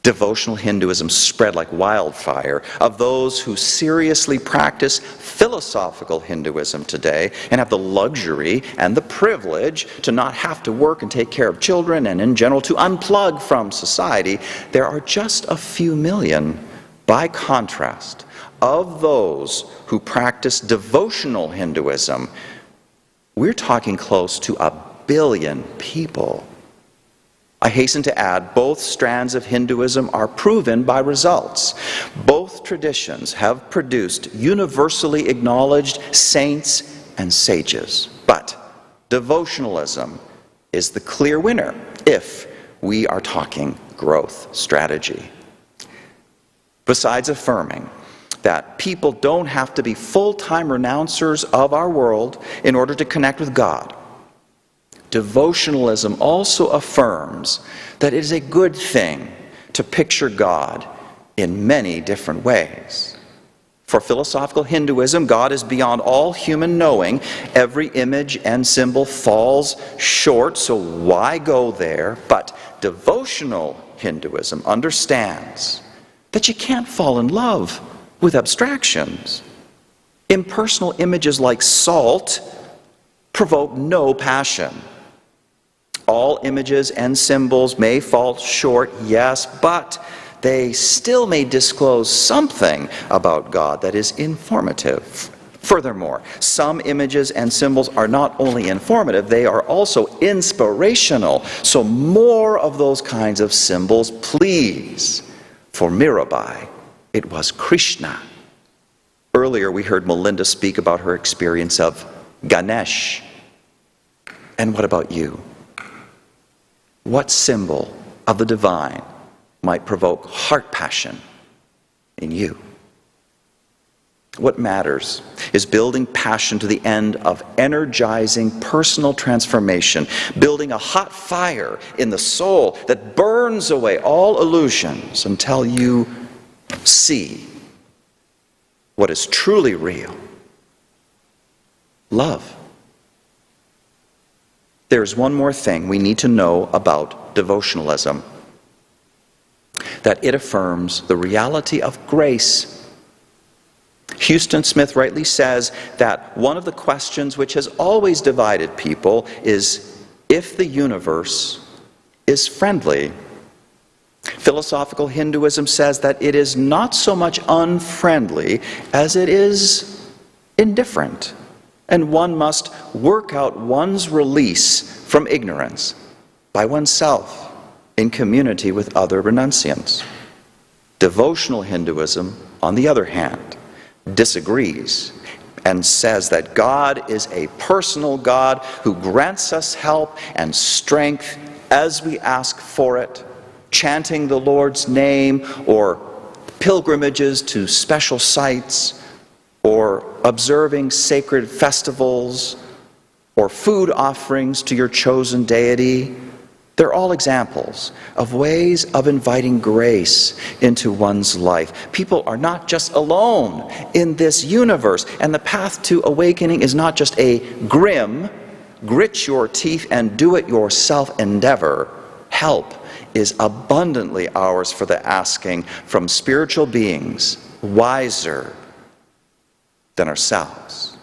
Devotional Hinduism spread like wildfire of those who seriously practice philosophical Hinduism today and have the luxury and the privilege to not have to work and take care of children and in general to unplug from society. There are just a few million, by contrast, of those who practice devotional Hinduism. We're talking close to 1 billion people. I hasten to add, both strands of Hinduism are proven by results. Both traditions have produced universally acknowledged saints and sages. But devotionalism is the clear winner if we are talking growth strategy. Besides affirming that people don't have to be full-time renouncers of our world in order to connect with God, devotionalism also affirms that it is a good thing to picture God in many different ways. For philosophical Hinduism, God is beyond all human knowing. Every image and symbol falls short, so why go there? But devotional Hinduism understands that you can't fall in love with abstractions. Impersonal images like salt provoke no passion. All images and symbols may fall short, yes, but they still may disclose something about God that is informative. Furthermore, some images and symbols are not only informative, they are also inspirational. So more of those kinds of symbols, please. For Mirabai, it was Krishna. Earlier we heard Melinda speak about her experience of Ganesh. And what about you? What symbol of the divine might provoke heart passion in you? What matters is building passion to the end of energizing personal transformation, building a hot fire in the soul that burns away all illusions until you see what is truly real. Love. There's one more thing we need to know about devotionalism: that it affirms the reality of grace. Houston Smith rightly says that one of the questions which has always divided people is if the universe is friendly. Philosophical Hinduism says that it is not so much unfriendly as it is indifferent. And one must work out one's release from ignorance by oneself in community with other renunciants. Devotional Hinduism, on the other hand, disagrees and says that God is a personal God who grants us help and strength as we ask for it, chanting the Lord's name or pilgrimages to special sites, or observing sacred festivals, or food offerings to your chosen deity. They're all examples of ways of inviting grace into one's life. People are not just alone in this universe, and the path to awakening is not just a grim, grit your teeth and do it yourself endeavor. Help is abundantly ours for the asking from spiritual beings wiser than ourselves.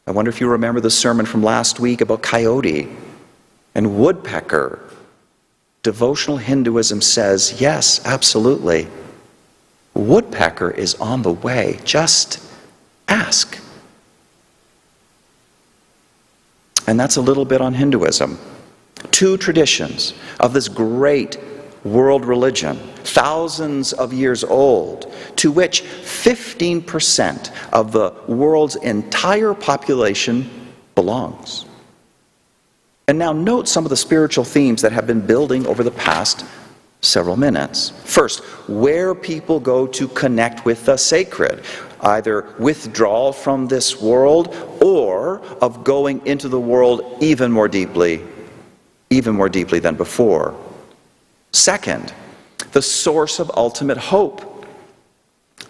I wonder if you remember the sermon from last week about coyote and woodpecker. Devotional Hinduism says, yes, absolutely. Woodpecker is on the way. Just ask. And that's a little bit on Hinduism. Two traditions of this great world religion, thousands of years old, to which 15% of the world's entire population belongs. And now note some of the spiritual themes that have been building over the past several minutes. First, where people go to connect with the sacred, either withdrawal from this world or of going into the world even more deeply than before. Second, the source of ultimate hope,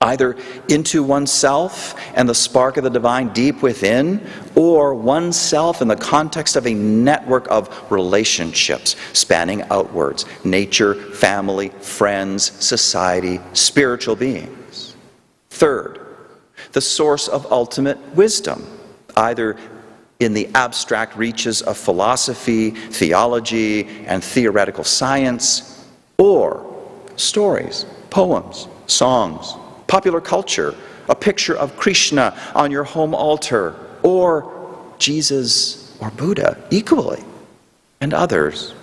either into oneself and the spark of the divine deep within, or oneself in the context of a network of relationships spanning outwards: nature, family, friends, society, spiritual beings. Third, the source of ultimate wisdom, either in the abstract reaches of philosophy, theology, and theoretical science, or stories, poems, songs, popular culture, a picture of Krishna on your home altar, or Jesus or Buddha equally, and others.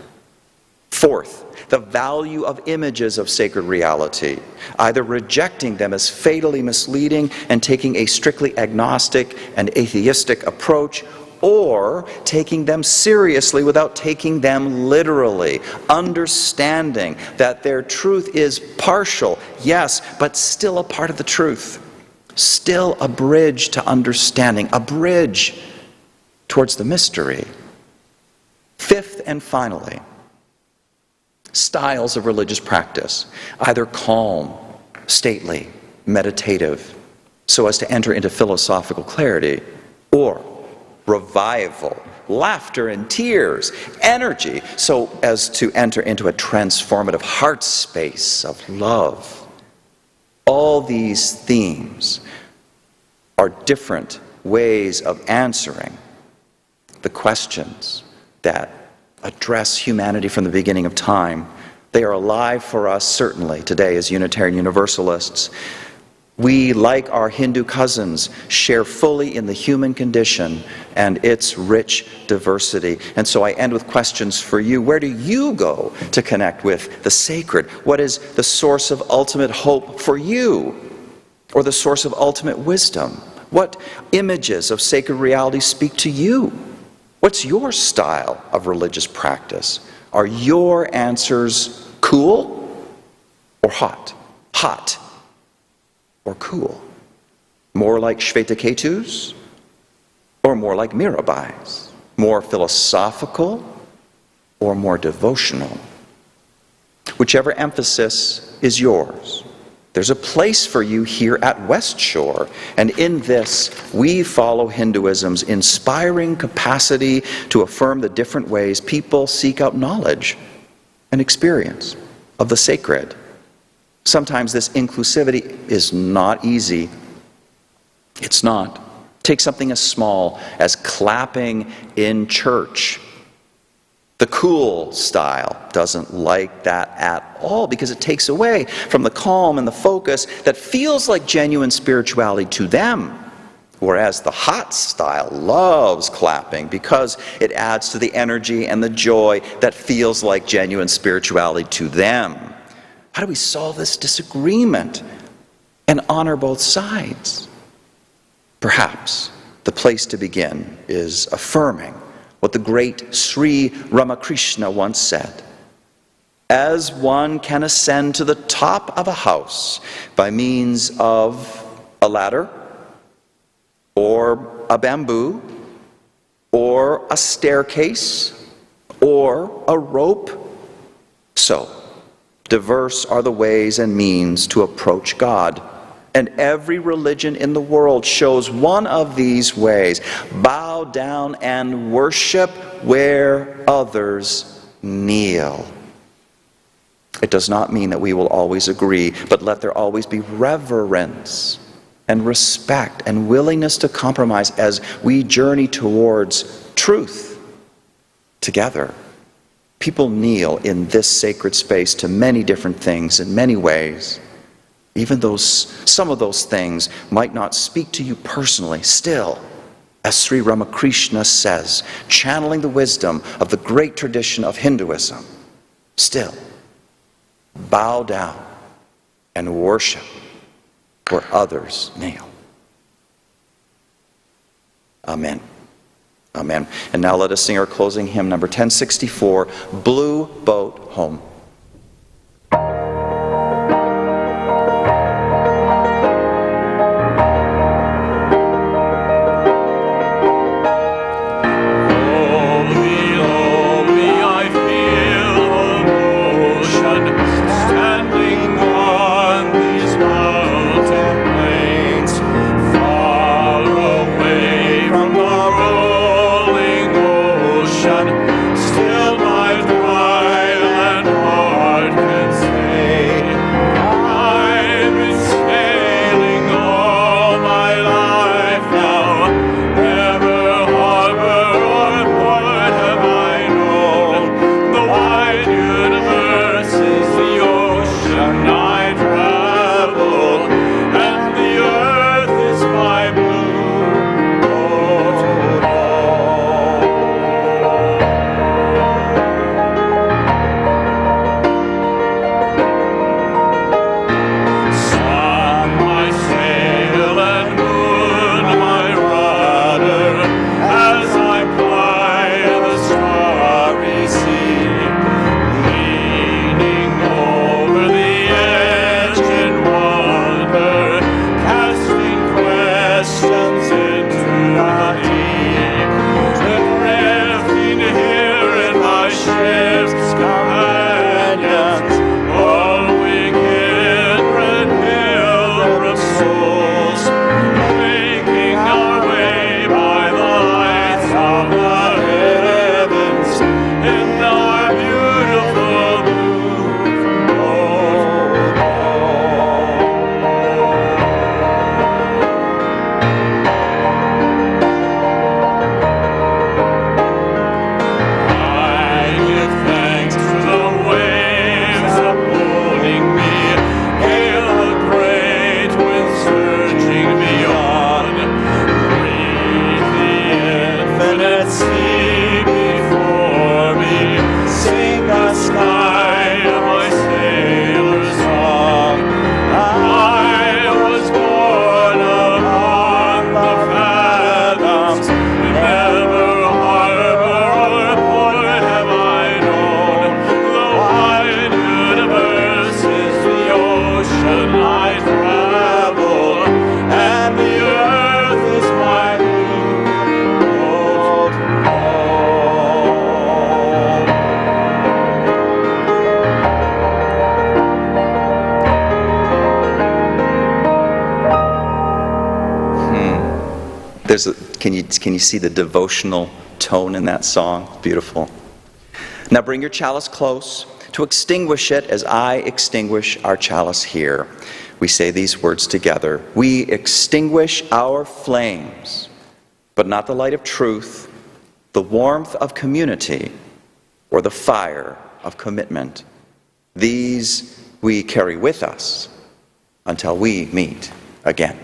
Fourth, the value of images of sacred reality, either rejecting them as fatally misleading and taking a strictly agnostic and atheistic approach, or taking them seriously without taking them literally, understanding that their truth is partial, yes, but still a part of the truth, still a bridge to understanding, a bridge towards the mystery. Fifth and finally, styles of religious practice, either calm, stately, meditative, so as to enter into philosophical clarity, or revival, laughter and tears, energy, so as to enter into a transformative heart space of love. All these themes are different ways of answering the questions that address humanity from the beginning of time. They are alive for us, certainly, today as Unitarian Universalists. We, like our Hindu cousins, share fully in the human condition and its rich diversity. And so I end with questions for you. Where do you go to connect with the sacred? What is the source of ultimate hope for you? Or the source of ultimate wisdom? What images of sacred reality speak to you? What's your style of religious practice? Are your answers cool or hot? Hot or cool? More like Shvetaketu's or more like Mirabai's? More philosophical or more devotional? Whichever emphasis is yours, there's a place for you here at West Shore. And in this, we follow Hinduism's inspiring capacity to affirm the different ways people seek out knowledge and experience of the sacred. Sometimes this inclusivity is not easy. It's not. Take something as small as clapping in church. The cool style doesn't like that at all because it takes away from the calm and the focus that feels like genuine spirituality to them. Whereas the hot style loves clapping because it adds to the energy and the joy that feels like genuine spirituality to them. How do we solve this disagreement and honor both sides? Perhaps the place to begin is affirming what the great Sri Ramakrishna once said: as one can ascend to the top of a house by means of a ladder, or a bamboo, or a staircase, or a rope, so diverse are the ways and means to approach God. And every religion in the world shows one of these ways: bow down and worship where others kneel. It does not mean that we will always agree, but let there always be reverence and respect and willingness to compromise as we journey towards truth together. People kneel in this sacred space to many different things in many ways. Even though some of those things might not speak to you personally, still, as Sri Ramakrishna says, channeling the wisdom of the great tradition of Hinduism, still, bow down and worship where others kneel. Amen. Amen. And now let us sing our closing hymn, number 1064, Blue Boat Home. Still my dry land heart can Can you see the devotional tone in that song? Beautiful. Now bring your chalice close to extinguish it as I extinguish our chalice here. We say these words together. We extinguish our flames, but not the light of truth, the warmth of community, or the fire of commitment. These we carry with us until we meet again.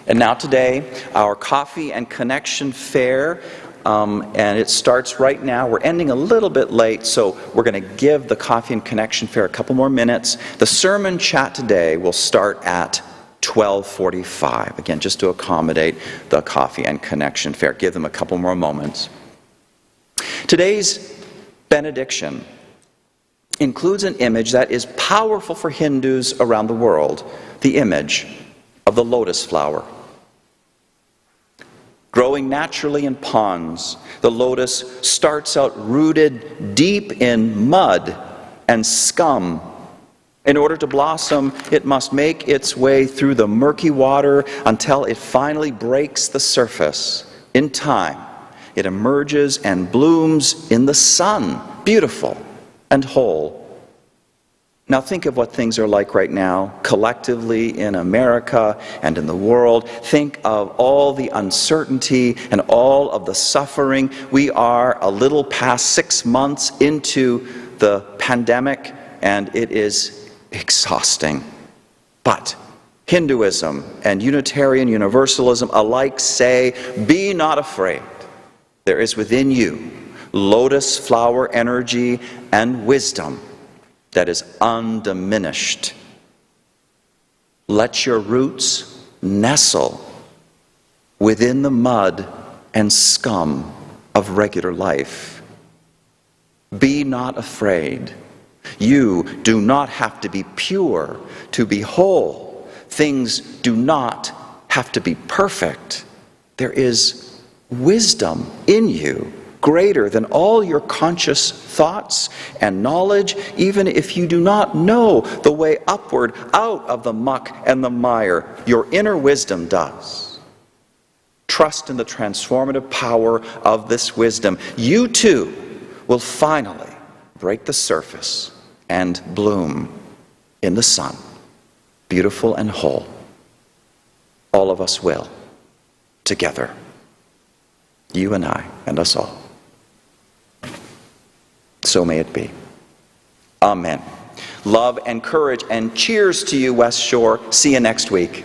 And now today, our Coffee and Connection Fair, and it starts right now. We're ending a little bit late, so we're going to give the Coffee and Connection Fair a couple more minutes. The sermon chat today will start at 12:45. Again, just to accommodate the Coffee and Connection Fair. Give them a couple more moments. Today's benediction includes an image that is powerful for Hindus around the world, the image of the lotus flower. Growing naturally in ponds, the lotus starts out rooted deep in mud and scum. In order to blossom, it must make its way through the murky water until it finally breaks the surface. In time, it emerges and blooms in the sun, beautiful and whole. Now think of what things are like right now, collectively in America and in the world. Think of all the uncertainty and all of the suffering. We are a little past 6 months into the pandemic, and it is exhausting. But Hinduism and Unitarian Universalism alike say, be not afraid. There is within you lotus flower energy and wisdom that is undiminished. Let your roots nestle within the mud and scum of regular life. Be not afraid. You do not have to be pure to be whole. Things do not have to be perfect. There is wisdom in you, greater than all your conscious thoughts and knowledge, even if you do not know the way upward out of the muck and the mire. Your inner wisdom does. Trust in the transformative power of this wisdom. You too will finally break the surface and bloom in the sun, beautiful and whole. All of us will, together. You and I, and us all. So may it be. Amen. Love and courage and cheers to you, West Shore. See you next week.